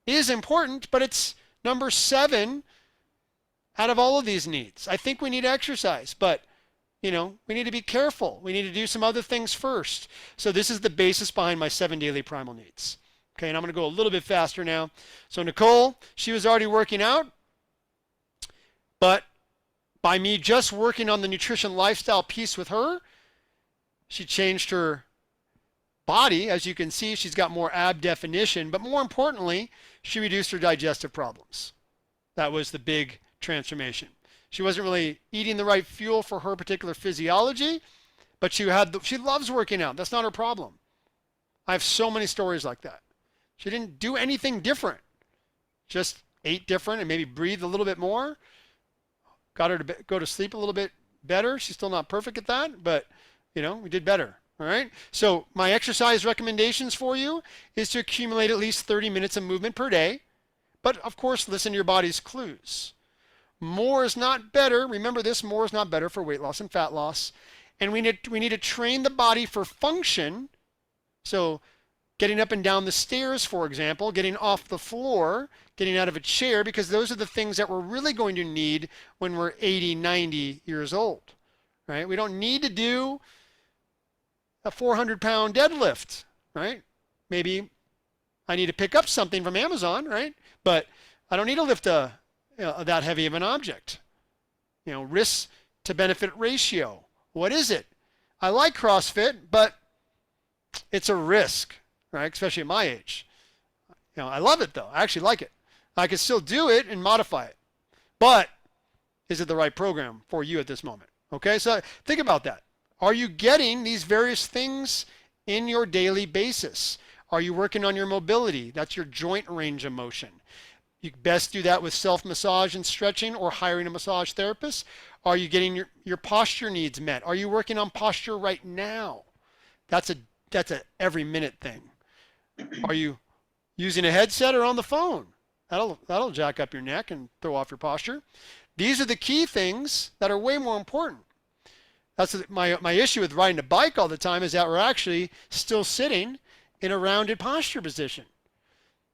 is important, but it's number 7 out of all of these needs. I think we need exercise, but we need to be careful. We need to do some other things first. So this is the basis behind my 7 daily primal needs. Okay, and I'm going to go a little bit faster now. So Nicole, she was already working out, but by me just working on the nutrition lifestyle piece with her, she changed her body. As you can see, she's got more ab definition, but more importantly, she reduced her digestive problems. That was the big transformation. She wasn't really eating the right fuel for her particular physiology, but she loves working out. That's not her problem. I have so many stories like that. She didn't do anything different. Just ate different and maybe breathed a little bit more. Got her to go to sleep a little bit better. She's still not perfect at that, but we did better. All right. So my exercise recommendations for you is to accumulate at least 30 minutes of movement per day. But of course, listen to your body's clues. More is not better. Remember this, more is not better for weight loss and fat loss. And we need to train the body for function. So getting up and down the stairs, for example, getting off the floor, getting out of a chair, because those are the things that we're really going to need when we're 80, 90 years old, right? We don't need to do a 400-pound deadlift, right? Maybe I need to pick up something from Amazon, right? But I don't need to lift that heavy of an object. Risk to benefit ratio. What is it? I like CrossFit, but it's a risk, right? Especially at my age. I love it though. I actually like it. I can still do it and modify it. But is it the right program for you at this moment? Okay, so think about that. Are you getting these various things in your daily basis? Are you working on your mobility? That's your joint range of motion. You best do that with self-massage and stretching or hiring a massage therapist. Are you getting your posture needs met? Are you working on posture right now? That's a every minute thing. Are you using a headset or on the phone? That'll jack up your neck and throw off your posture. These are the key things that are way more important. That's my issue with riding a bike all the time, is that we're actually still sitting in a rounded posture position.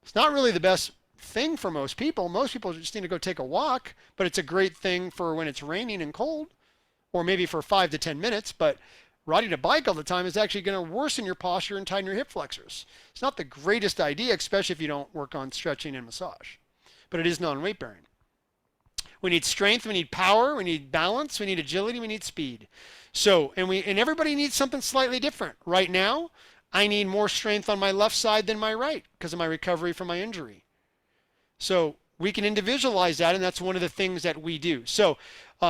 It's not really the best thing for most people. Most people just need to go take a walk, but it's a great thing for when it's raining and cold, or maybe for 5 to 10 minutes. But riding a bike all the time is actually going to worsen your posture and tighten your hip flexors. It's not the greatest idea, especially if you don't work on stretching and massage, but it is non-weight bearing. We need strength, we need power, we need balance, we need agility, we need speed. So, and everybody needs something slightly different. Right now, I need more strength on my left side than my right because of my recovery from my injury. So we can individualize that, and that's one of the things that we do. So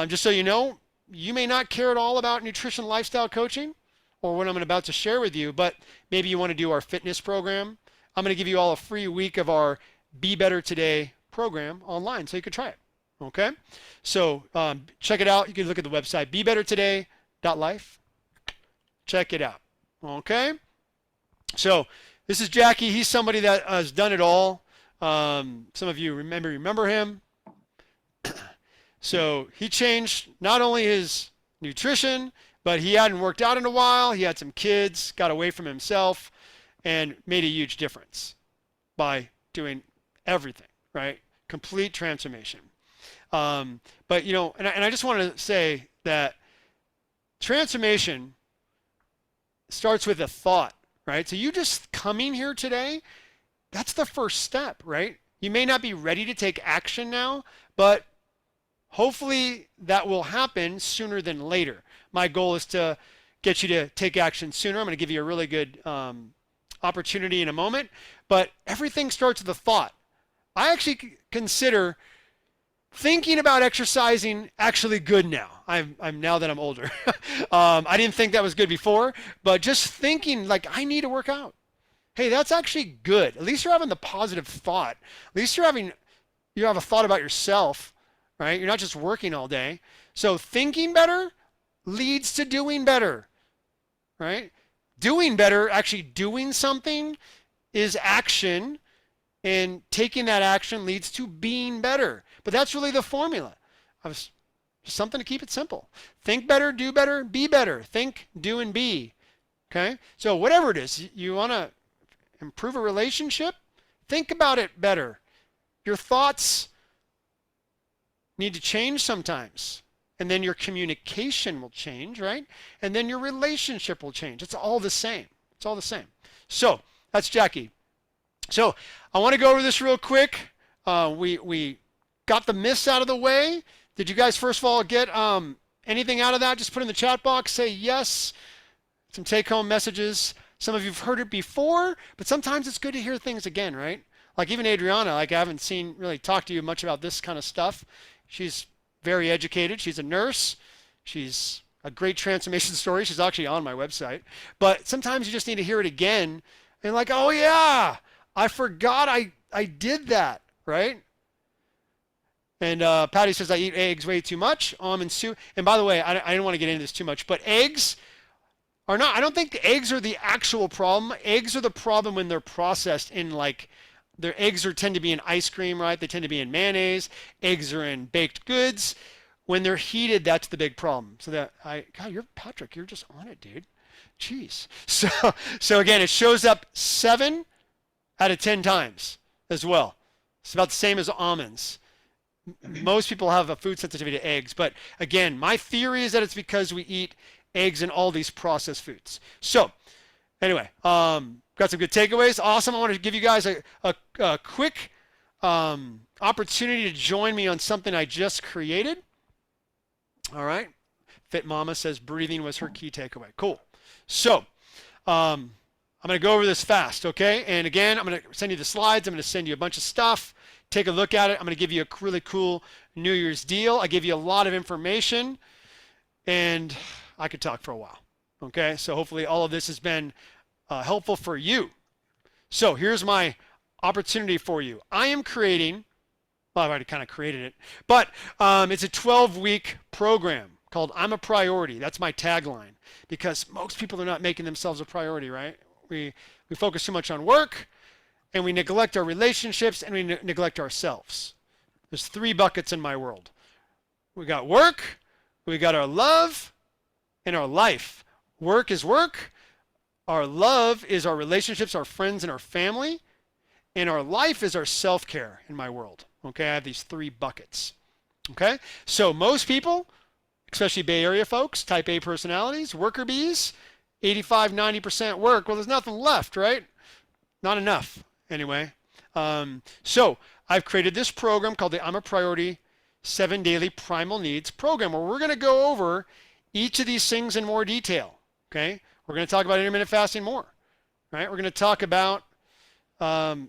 just so you know, you may not care at all about nutrition lifestyle coaching or what I'm about to share with you, but maybe you want to do our fitness program. I'm going to give you all a free week of our Be Better Today program online so you can try it. Okay? So check it out. You can look at the website, bebettertoday.life. Check it out. Okay? So this is Jackie. He's somebody that has done it all. Some of you remember him. So he changed not only his nutrition, but he hadn't worked out in a while. He had some kids, got away from himself, and made a huge difference by doing everything, right? Complete transformation. But and I just want to say that transformation starts with a thought, right? So you just coming here today, that's the first step, right? You may not be ready to take action now, but hopefully that will happen sooner than later. My goal is to get you to take action sooner. I'm going to give you a really good opportunity in a moment, but everything starts with a thought. I actually consider thinking about exercising actually good now. I'm now that I'm older. I didn't think that was good before, but just thinking like I need to work out. Hey, that's actually good. At least you're having the positive thought. At least you have a thought about yourself, right? You're not just working all day. So thinking better leads to doing better, right? Doing better, actually doing something is action, and taking that action leads to being better. But that's really the formula. Just something to keep it simple. Think better, do better, be better. Think, do, and be. Okay? So whatever it is, you want to improve a relationship, think about it better. Your thoughts need to change sometimes. And then your communication will change, right? And then your relationship will change. It's all the same. It's all the same. So that's Jackie. So I want to go over this real quick. We got the myths out of the way. Did you guys first of all get anything out of that? Just put in the chat box, say yes. Some take-home messages. Some of you've heard it before, but sometimes it's good to hear things again, right? Like even Adriana, like I haven't seen really talk to you much about this kind of stuff. She's very educated. She's a nurse. She's a great transformation story. She's actually on my website. But sometimes you just need to hear it again and like, oh yeah, I forgot I did that, right? And Patty says I eat eggs way too much. Almond soup. And by the way, I didn't want to get into this too much, but eggs are not. I don't think the eggs are the actual problem. Eggs are the problem when they're processed in like their eggs tend to be in ice cream, right? They tend to be in mayonnaise. Eggs are in baked goods. When they're heated, that's the big problem. So God, you're Patrick. You're just on it, dude. Jeez. So again, it shows up 7 out of 10 times as well. It's about the same as almonds. Most people have a food sensitivity to eggs, but again, my theory is that it's because we eat eggs and all these processed foods. So anyway, got some good takeaways. Awesome. I want to give you guys a quick opportunity to join me on something I just created. All right. Fit Mama says breathing was her key takeaway. Cool. So I'm going to go over this fast, okay? And again, I'm going to send you the slides. I'm going to send you a bunch of stuff. Take a look at it. I'm going to give you a really cool New Year's deal. I give you a lot of information, and I could talk for a while, okay? So hopefully all of this has been helpful for you. So here's my opportunity for you. I am creating, well, I've already kind of created it, but it's a 12-week program called I'm a Priority. That's my tagline, because most people are not making themselves a priority, right? We focus too much on work, and we neglect our relationships, and we neglect ourselves. There's 3 buckets in my world. We got work, we got our love, and our life. Work is work. Our love is our relationships, our friends, and our family. And our life is our self-care in my world. Okay, I have these 3 buckets. Okay, so most people, especially Bay Area folks, type A personalities, worker bees, 85, 90% work. Well, there's nothing left, right? Not enough, anyway. So I've created this program called the I'm a Priority 7 Daily Primal Needs program, where we're going to go over each of these things in more detail. Okay, we're going to talk about intermittent fasting more, right? We're going to talk about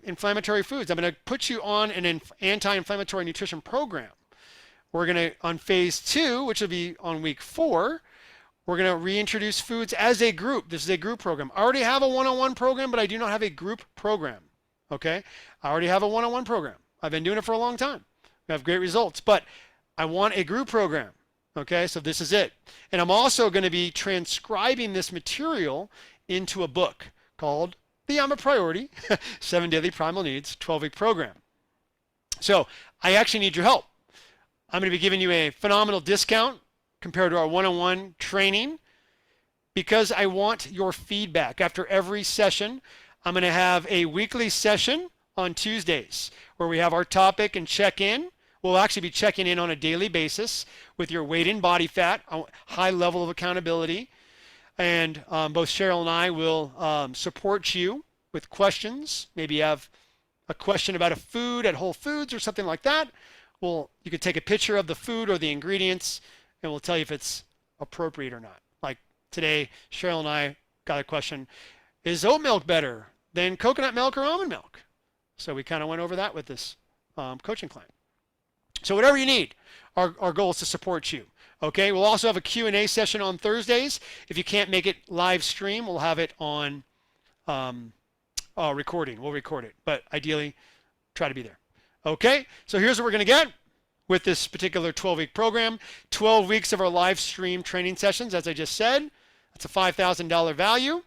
inflammatory foods. I'm going to put you on an anti-inflammatory nutrition program. We're going to, on phase 2, which will be on week 4, we're going to reintroduce foods as a group. This is a group program. I already have a one-on-one program, but I do not have a group program. Okay, I already have a one-on-one program. I've been doing it for a long time. We have great results, but I want a group program. Okay, so this is it. And I'm also going to be transcribing this material into a book called the I'm a Priority 7 Daily Primal Needs 12-week program. So I actually need your help. I'm going to be giving you a phenomenal discount compared to our one-on-one training because I want your feedback. After every session, I'm going to have a weekly session on Tuesdays where we have our topic and check-in. We'll actually be checking in on a daily basis with your weight and body fat, a high level of accountability. And both Cheryl and I will support you with questions. Maybe you have a question about a food at Whole Foods or something like that. Well, you could take a picture of the food or the ingredients and we'll tell you if it's appropriate or not. Like today, Cheryl and I got a question, is oat milk better than coconut milk or almond milk? So we kind of went over that with this coaching client. So whatever you need, our goal is to support you. Okay, we'll also have a Q&A session on Thursdays. If you can't make it live stream, we'll have it on recording. We'll record it, but ideally, try to be there. Okay, so here's what we're going to get with this particular 12-week program. 12 weeks of our live stream training sessions, as I just said. That's a $5,000 value.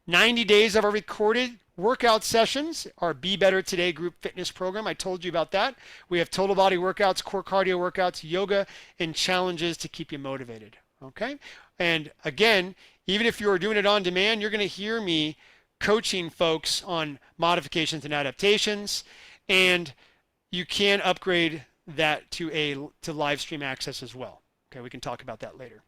90 days of our recorded workout sessions, our Be Better Today group fitness program. I told you about that. We have total body workouts, core cardio workouts, yoga, and challenges to keep you motivated. Okay? And again, even if you're doing it on demand, you're going to hear me coaching folks on modifications and adaptations, and you can upgrade that to live stream access as well. Okay, we can talk about that later.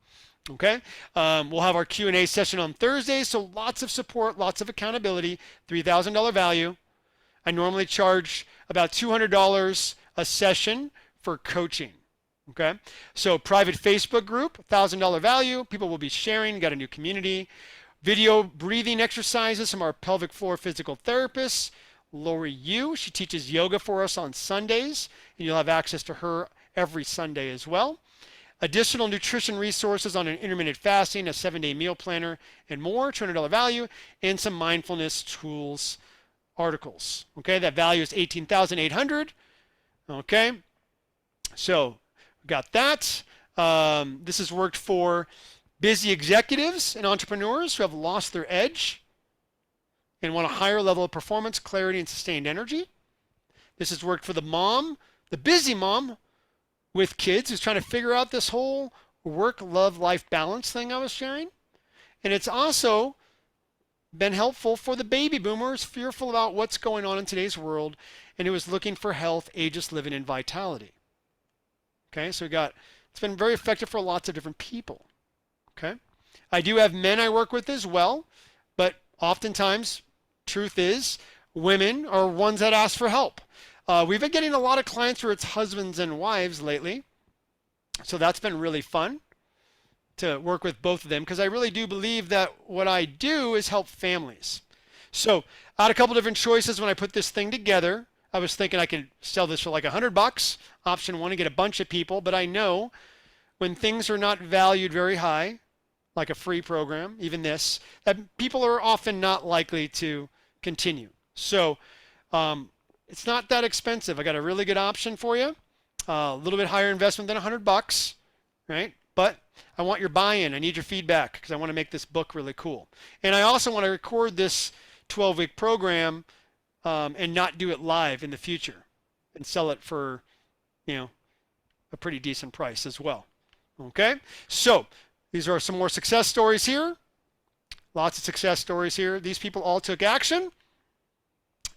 Okay, we'll have our Q&A session on Thursday, so lots of support, lots of accountability, $3,000 value. I normally charge about $200 a session for coaching. Okay, so private Facebook group, $1,000 value. People will be sharing, got a new community. Video breathing exercises from our pelvic floor physical therapist, Lori Yu. She teaches yoga for us on Sundays, and you'll have access to her every Sunday as well. Additional nutrition resources on an intermittent fasting, a 7-day meal planner, and more, $200 value, and some mindfulness tools articles. Okay, that value is $18,800. Okay, so we got that. This has worked for busy executives and entrepreneurs who have lost their edge and want a higher level of performance, clarity, and sustained energy. This has worked for the mom, the busy mom with kids who's trying to figure out this whole work, love, life balance thing I was sharing. And it's also been helpful for the baby boomers fearful about what's going on in today's world and who is looking for health, ageless living, and vitality. Okay, so it's been very effective for lots of different people. Okay, I do have men I work with as well, but oftentimes, truth is, women are ones that ask for help. We've been getting a lot of clients where it's husbands and wives lately. So that's been really fun to work with both of them because I really do believe that what I do is help families. So I had a couple different choices when I put this thing together. I was thinking I could sell this for like $100. Option one, to get a bunch of people. But I know when things are not valued very high, like a free program, even this, that people are often not likely to continue. So it's not that expensive. I got a really good option for you. A little bit higher investment than $100, right? But I want your buy-in. I need your feedback because I want to make this book really cool. And I also want to record this 12-week program and not do it live in the future and sell it for, a pretty decent price as well. Okay? So these are some more success stories here. Lots of success stories here. These people all took action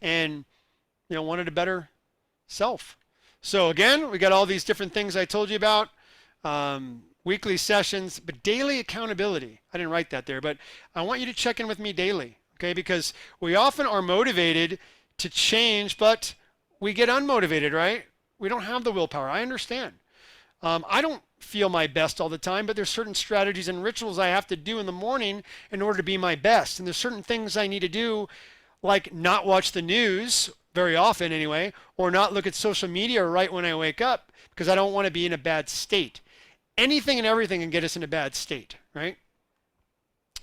and wanted a better self. So again, we got all these different things I told you about. Weekly sessions, but daily accountability. I didn't write that there, but I want you to check in with me daily, okay? Because we often are motivated to change, but we get unmotivated, right? We don't have the willpower. I understand. I don't feel my best all the time, but there's certain strategies and rituals I have to do in the morning in order to be my best. And there's certain things I need to do, like not watch the news very often anyway, or not look at social media right when I wake up because I don't want to be in a bad state. Anything and everything can get us in a bad state, right?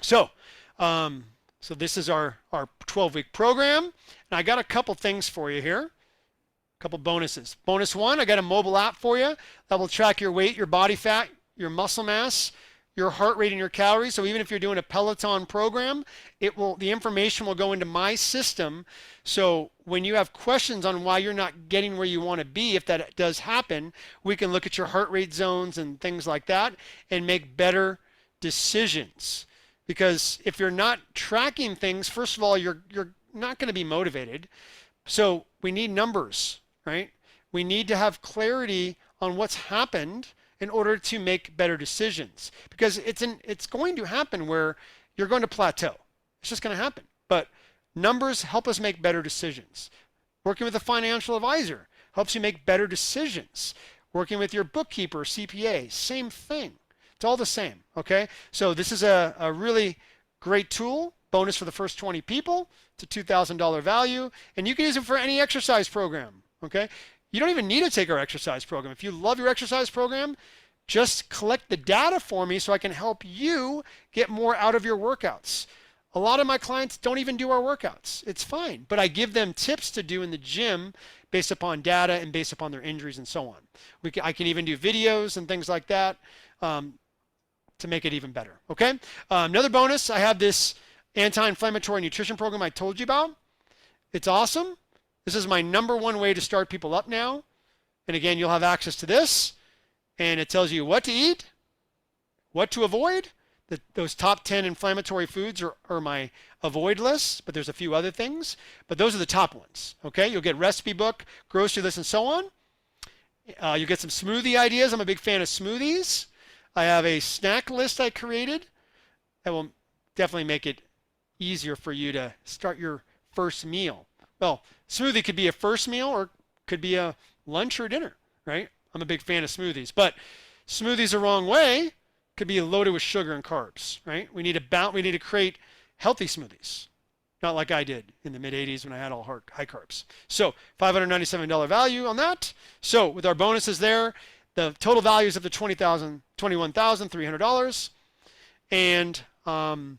So, so this is our 12-week program, and I got a couple things for you here, a couple bonuses. Bonus one, I got a mobile app for you that will track your weight, your body fat, your muscle mass, your heart rate and your calories. So even if you're doing a Peloton program, the information will go into my system. So when you have questions on why you're not getting where you want to be, if that does happen, we can look at your heart rate zones and things like that and make better decisions. Because if you're not tracking things, first of all, you're not going to be motivated. So we need numbers, right? We need to have clarity on what's happened in order to make better decisions, because it's going to happen where you're going to plateau. It's just going to happen. But numbers help us make better decisions. Working with a financial advisor helps you make better decisions. Working with your bookkeeper, CPA, same thing. It's all the same, okay? So this is a really great tool, bonus for the first 20 people. It's a $2,000 value, and you can use it for any exercise program, okay? You don't even need to take our exercise program. If you love your exercise program, just collect the data for me so I can help you get more out of your workouts. A lot of my clients don't even do our workouts. It's fine, but I give them tips to do in the gym based upon data and based upon their injuries and so on. I can even do videos and things like that to make it even better, okay? Another bonus, I have this anti-inflammatory nutrition program I told you about. It's awesome. This is my #1 way to start people up now. And again, you'll have access to this. And it tells you what to eat, what to avoid. Those top 10 inflammatory foods are my avoid list, but there's a few other things. But those are the top ones, okay? You'll get recipe book, grocery list, and so on. You'll get some smoothie ideas. I'm a big fan of smoothies. I have a snack list I created that will definitely make it easier for you to start your first meal. Well, smoothie could be a first meal or could be a lunch or dinner, right? I'm a big fan of smoothies, but smoothies the wrong way could be loaded with sugar and carbs, right? We need to create healthy smoothies, not like I did in the mid 80s when I had all high carbs. So $597 value on that. So with our bonuses there, the total values of the $21,300. And I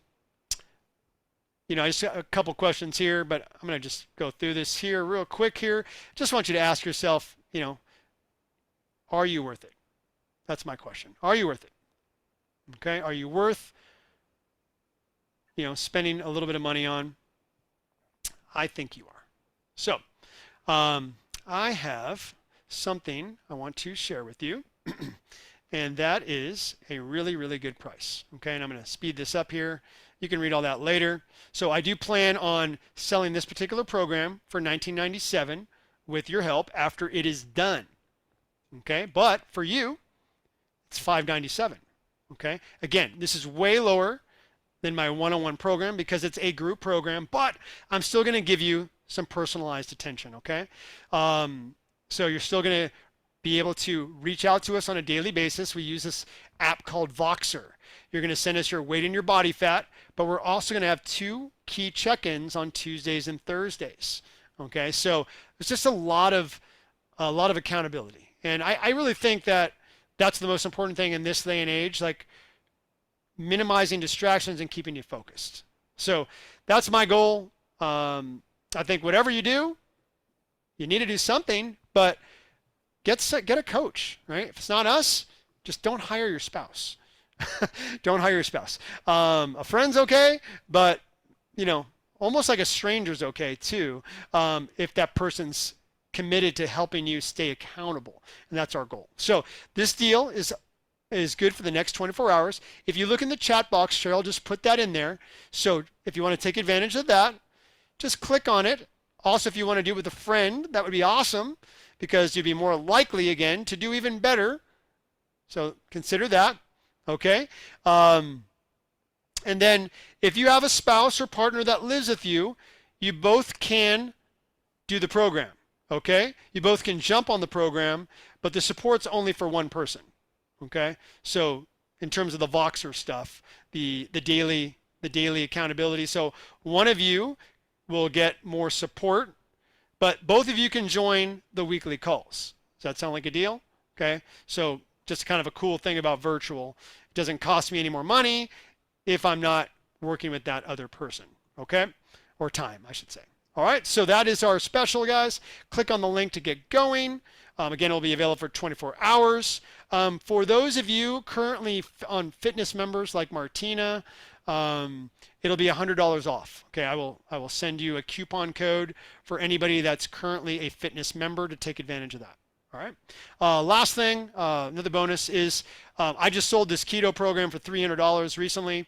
just got a couple questions here, but I'm going to just go through this here real quick here. Just want you to ask yourself, are you worth it? That's my question. Are you worth it? Okay. Are you worth, spending a little bit of money on? I think you are. So, I have something I want to share with you, and that is a really, really good price. Okay. And I'm going to speed this up here. You can read all that later. So I do plan on selling this particular program for $19.97 with your help after it is done. Okay, but for you, it's $597. Okay, again, this is way lower than my one-on-one program because it's a group program, but I'm still going to give you some personalized attention. Okay, so you're still going to be able to reach out to us on a daily basis. We use this app called Voxer. You're going to send us your weight and your body fat, but we're also going to have 2 key check-ins on Tuesdays and Thursdays. Okay, so it's just a lot of accountability. And I really think that that's the most important thing in this day and age, like minimizing distractions and keeping you focused. So that's my goal. I think whatever you do, you need to do something, but get a coach, right? If it's not us, just don't hire your spouse. Don't hire your spouse. A friend's okay, but almost like a stranger's okay too, if that person's committed to helping you stay accountable, and that's our goal. So this deal is good for the next 24 hours. If you look in the chat box, Cheryl just put that in there. So if you want to take advantage of that, just click on it. Also, if you want to do it with a friend, that would be awesome because you'd be more likely again to do even better. So consider that. Okay. And then if you have a spouse or partner that lives with you, you both can do the program. Okay, you both can jump on the program, but the support's only for one person. Okay, so in terms of the Voxer stuff, the daily accountability, so one of you will get more support, but both of you can join the weekly calls. Does that sound like a deal? Okay, so just kind of a cool thing about virtual. It doesn't cost me any more money if I'm not working with that other person. Okay, or time, I should say. All right, so that is our special, guys. Click on the link to get going. Again, it'll be available for 24 hours. For those of you currently on fitness members like Martina, it'll be $100 off. Okay, I will send you a coupon code for anybody that's currently a fitness member to take advantage of that. All right. Last thing, another bonus is I just sold this keto program for $300 recently.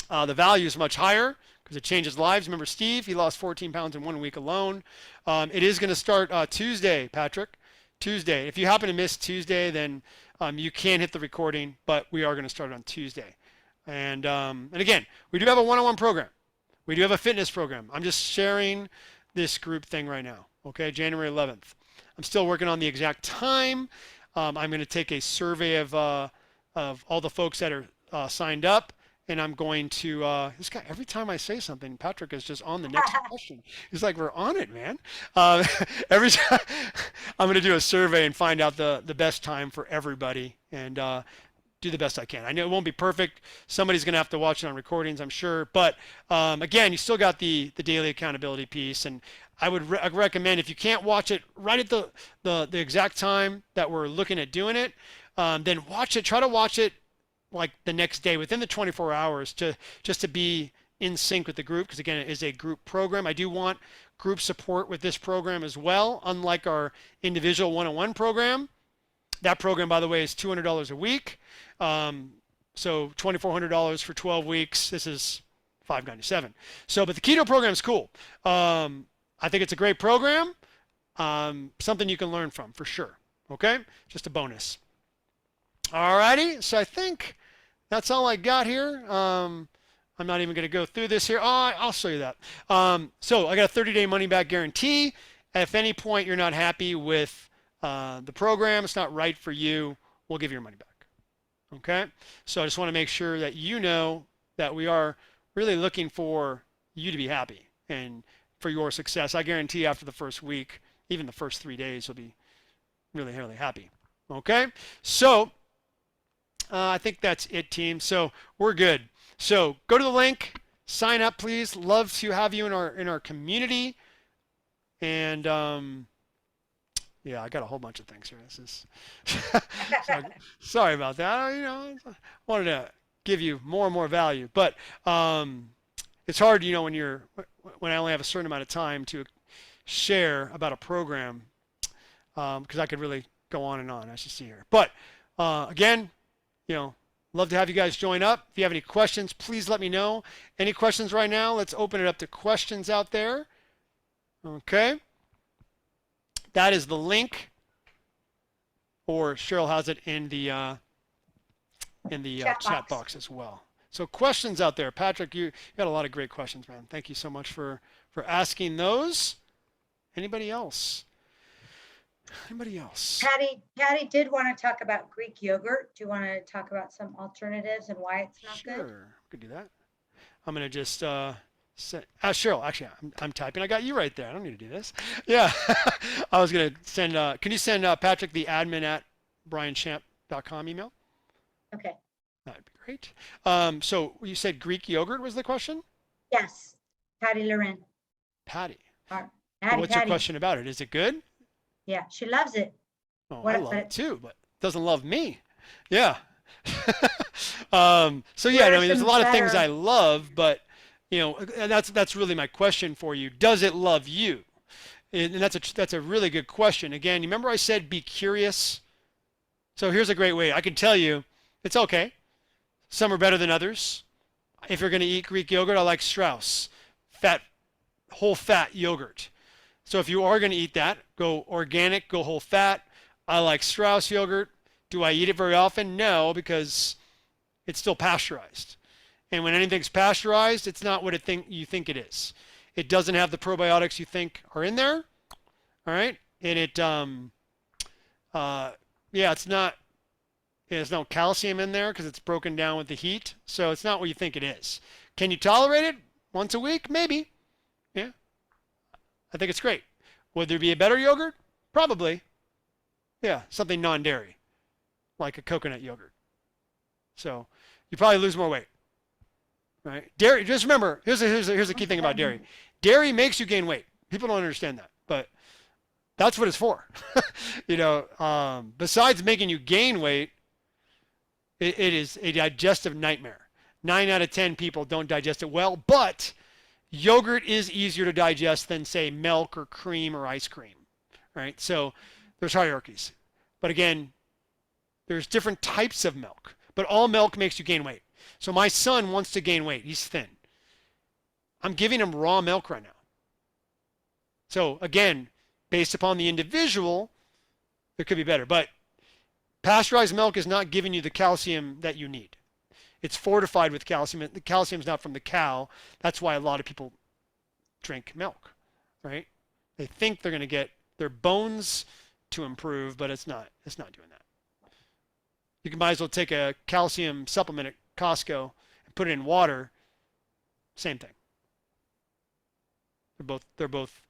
The value is much higher because it changes lives. Remember Steve? He lost 14 pounds in 1 week alone. It is going to start Tuesday, Patrick. Tuesday. If you happen to miss Tuesday, then you can hit the recording, but we are going to start on Tuesday. And again, we do have a one-on-one program. We do have a fitness program. I'm just sharing this group thing right now. Okay, January 11th. I'm still working on the exact time. I'm going to take a survey of all the folks that are signed up. And I'm going to, this guy, every time I say something, Patrick is just on the next question. He's like, we're on it, man. Every time I'm going to do a survey and find out the best time for everybody and do the best I can. I know it won't be perfect. Somebody's going to have to watch it on recordings, I'm sure. But again, you still got the daily accountability piece. And I would recommend if you can't watch it right at the exact time that we're looking at doing it, then watch it. Try to watch it like the next day within the 24 hours just to be in sync with the group, because again, it is a group program. I do want group support with this program as well, unlike our individual one-on-one program. That program, by the way, is $200 a week. So $2,400 for 12 weeks. This is $597. So, but the keto program is cool. I think it's a great program. Something you can learn from for sure. Okay, just a bonus. Alrighty, so I think that's all I got here. I'm not even going to go through this here. Oh, I'll show you that. So I got a 30-day money-back guarantee. If at any point you're not happy with the program, it's not right for you, we'll give you your money back. Okay? So I just want to make sure that you know that we are really looking for you to be happy and for your success. I guarantee after the first week, even the first 3 days, you'll be really, really happy. Okay? So I think that's it, team. So we're good. So go to the link, sign up, please. Love to have you in our community. And yeah, I got a whole bunch of things here. This is sorry about that. I wanted to give you more and more value, but it's hard, when I only have a certain amount of time to share about a program, because I could really go on and on, as you see here. But again, love to have you guys join up. If you have any questions, please let me know. Any questions right now? Let's open it up to questions out there. Okay. That is the link, or Cheryl has it in the chat box as well. So questions out there. Patrick, you got a lot of great questions, man. Thank you so much for asking those. Anybody else? Anybody else? Patty did want to talk about Greek yogurt. Do you want to talk about some alternatives and why it's not good? Sure, we could do that. I'm gonna just Cheryl. Actually, I'm typing. I got you right there. I don't need to do this. Yeah, I was gonna send. Can you send Patrick the admin at brianchamp.com email? Okay. That'd be great. So you said Greek yogurt was the question? Yes, Patty Loren. Patty. Patty, what's your question about it? Is it good? Yeah, she loves it. Oh, I love it too, but doesn't love me. Yeah. So yeah, I mean, there's a lot of things I love, but that's really my question for you. Does it love you? And that's a really good question. Again, you remember I said be curious? So here's a great way. I can tell you it's okay. Some are better than others. If you're going to eat Greek yogurt, I like Strauss, whole fat yogurt. So if you are going to eat that, go organic, go whole fat. I like Strauss yogurt. Do I eat it very often? No, because it's still pasteurized. And when anything's pasteurized, it's not what you think it is. It doesn't have the probiotics you think are in there. All right? And it's not, there's no calcium in there because it's broken down with the heat. So it's not what you think it is. Can you tolerate it once a week? Maybe. Yeah. I think it's great. Would there be a better yogurt? Probably. Yeah, something non-dairy, like a coconut yogurt. So you probably lose more weight. Right? Dairy. Just remember, here's a key thing about dairy. Dairy makes you gain weight. People don't understand that, but That's what it's for. Besides making you gain weight, it is a digestive nightmare. 9 out of 10 people don't digest it well, but yogurt is easier to digest than, say, milk or cream or ice cream, right? So there's hierarchies. But again, there's different types of milk, but all milk makes you gain weight. So my son wants to gain weight. He's thin. I'm giving him raw milk right now. So again, based upon the individual, it could be better. But pasteurized milk is not giving you the calcium that you need. It's fortified with calcium. The calcium's not from the cow. That's why a lot of people drink milk, right? They think they're going to get their bones to improve, but it's not. It's not doing that. You can might as well take a calcium supplement at Costco and put it in water. Same thing. They're both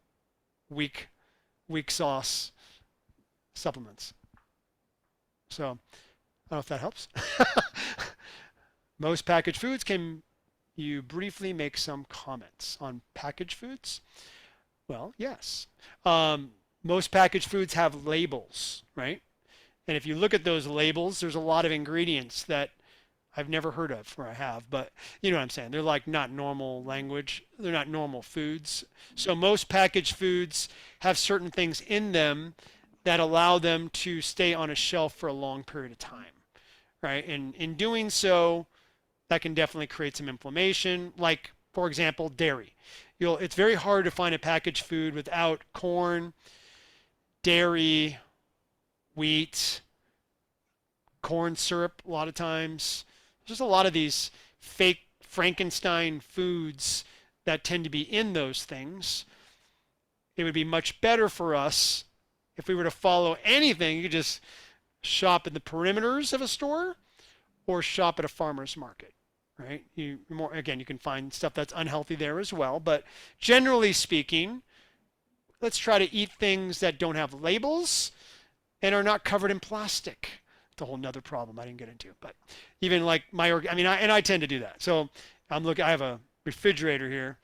weak sauce supplements. So I don't know if that helps. Most packaged foods. Can you briefly make some comments on packaged foods? Well, yes. Most packaged foods have labels, right? And if you look at those labels, there's a lot of ingredients that I've never heard of, or I have, but you know what I'm saying. They're like not normal language. They're not normal foods. So most packaged foods have certain things in them that allow them to stay on a shelf for a long period of time, right? And in doing so, that can definitely create some inflammation. Like, for example, dairy. It's very hard to find a packaged food without corn, dairy, wheat, corn syrup a lot of times. Just a lot of these fake Frankenstein foods that tend to be in those things. It would be much better for us if we were to follow anything. You could just shop in the perimeters of a store or shop at a farmer's market, right? You can find stuff that's unhealthy there as well, but generally speaking, let's try to eat things that don't have labels and are not covered in plastic. It's a whole nother problem I didn't get into, but even like I tend to do that. So I have a refrigerator here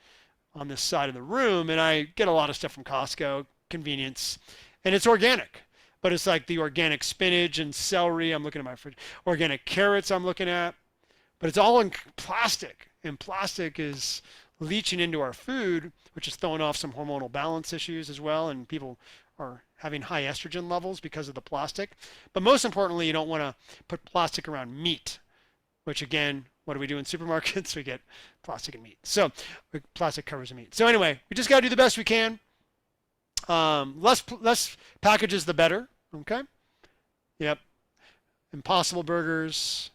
on this side of the room, and I get a lot of stuff from Costco, convenience, and it's organic. But it's like the organic spinach and celery. I'm looking at my fridge. Organic carrots I'm looking at, but it's all in plastic, and plastic is leaching into our food, which is throwing off some hormonal balance issues as well, and people are having high estrogen levels because of the plastic. But most importantly, you don't want to put plastic around meat, which again, what do we do in supermarkets? We get plastic and meat. So plastic covers the meat. So anyway, we just got to do the best we can. Less packages, the better. Okay. Yep. Impossible burgers.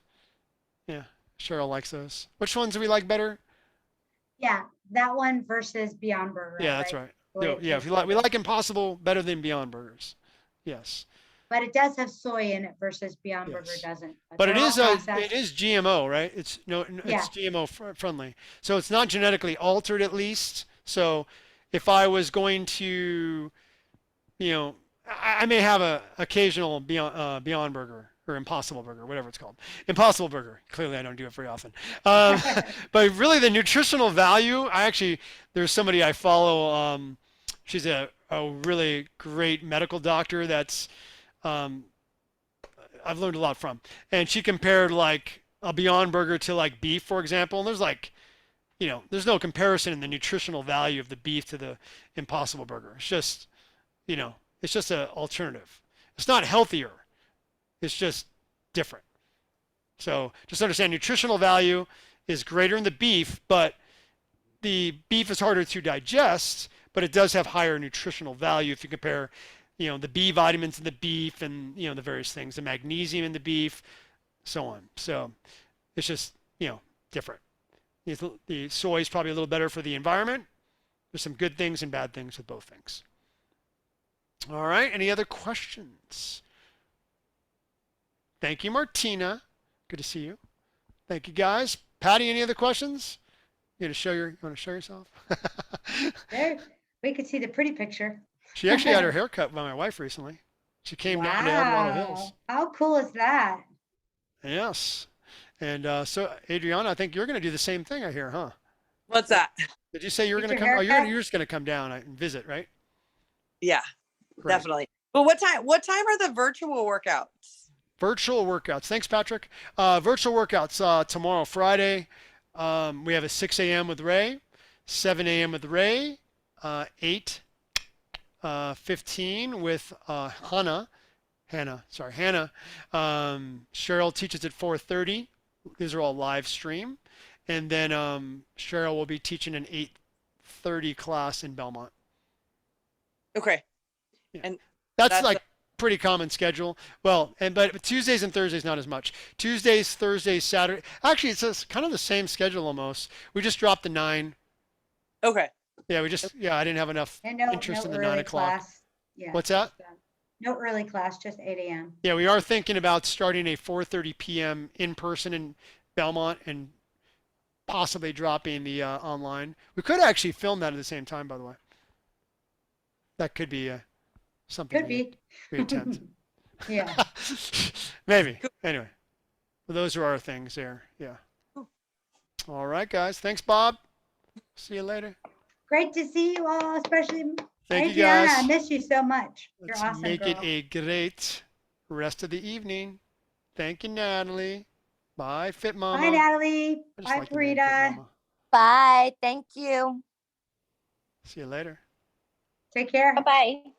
Yeah. Cheryl likes those. Which ones do we like better? Yeah, that one versus Beyond Burger. Yeah, that's right. Yeah, if we like Impossible better than Beyond Burgers. Yes. But it does have soy in it versus Beyond Burger doesn't. But it is GMO, right? It's GMO friendly. So it's not genetically altered at least. So if I was going to, I may have a occasional Beyond Burger or Impossible Burger, whatever it's called. Impossible Burger. Clearly, I don't do it very often. But really, the nutritional value, there's somebody I follow. She's a really great medical doctor that's I've learned a lot from. And she compared like a Beyond Burger to like beef, for example. And there's no comparison in the nutritional value of the beef to the Impossible Burger. It's just, it's just an alternative. It's not healthier. It's just different. So just understand nutritional value is greater in the beef, but the beef is harder to digest, but it does have higher nutritional value if you compare, the B vitamins in the beef and, the various things, the magnesium in the beef, so on. So it's just, different. The soy is probably a little better for the environment. There's some good things and bad things with both things. All right. Any other questions? Thank you, Martina. Good to see you. Thank you, guys. Patty, any other questions? You want to show yourself? There, we could see the pretty picture. She actually had her hair cut by my wife recently. She came down to Emerald Hills. How cool is that? Yes. And so, Adriana, I think you're going to do the same thing, I hear, huh? What's that? Did you say you were going to come? You're just going to come down and visit, right? Yeah. Great. Definitely. But what time are the virtual workouts? Virtual workouts. Thanks, Patrick. Virtual workouts tomorrow, Friday. We have a 6 a.m. with Ray, 7 a.m. with Ray, 8:15 with Hannah. Hannah. Cheryl teaches at 4:30. These are all live stream. And then Cheryl will be teaching an 8:30 class in Belmont. Okay. Yeah. And That's like pretty common schedule. Well, but Tuesdays and Thursdays not as much. Tuesdays, Thursdays, Saturday. Actually, it's kind of the same schedule almost. We just dropped the 9. Okay. Yeah, I didn't have enough And interest no in the early 9 o'clock. class. Yeah. What's that? No early class, just 8 a.m. Yeah, we are thinking about starting a 4:30 p.m. in person in Belmont and possibly dropping the online. We could actually film that at the same time, by the way. That could be something Could be. we attempt. Yeah. Maybe. Anyway, well, those are our things there. Yeah. All right, guys. Thanks, Bob. See you later. Great to see you all, especially Thank you, Adriana. guys. I miss you so much. You're Let's awesome, make it girl. a great rest of the evening. Thank you, Natalie. Bye, Fit Mama. Bye, Natalie. I just Bye, like the name Fit Farida. Mama. Bye. Thank you. See you later. Take care. Bye-bye.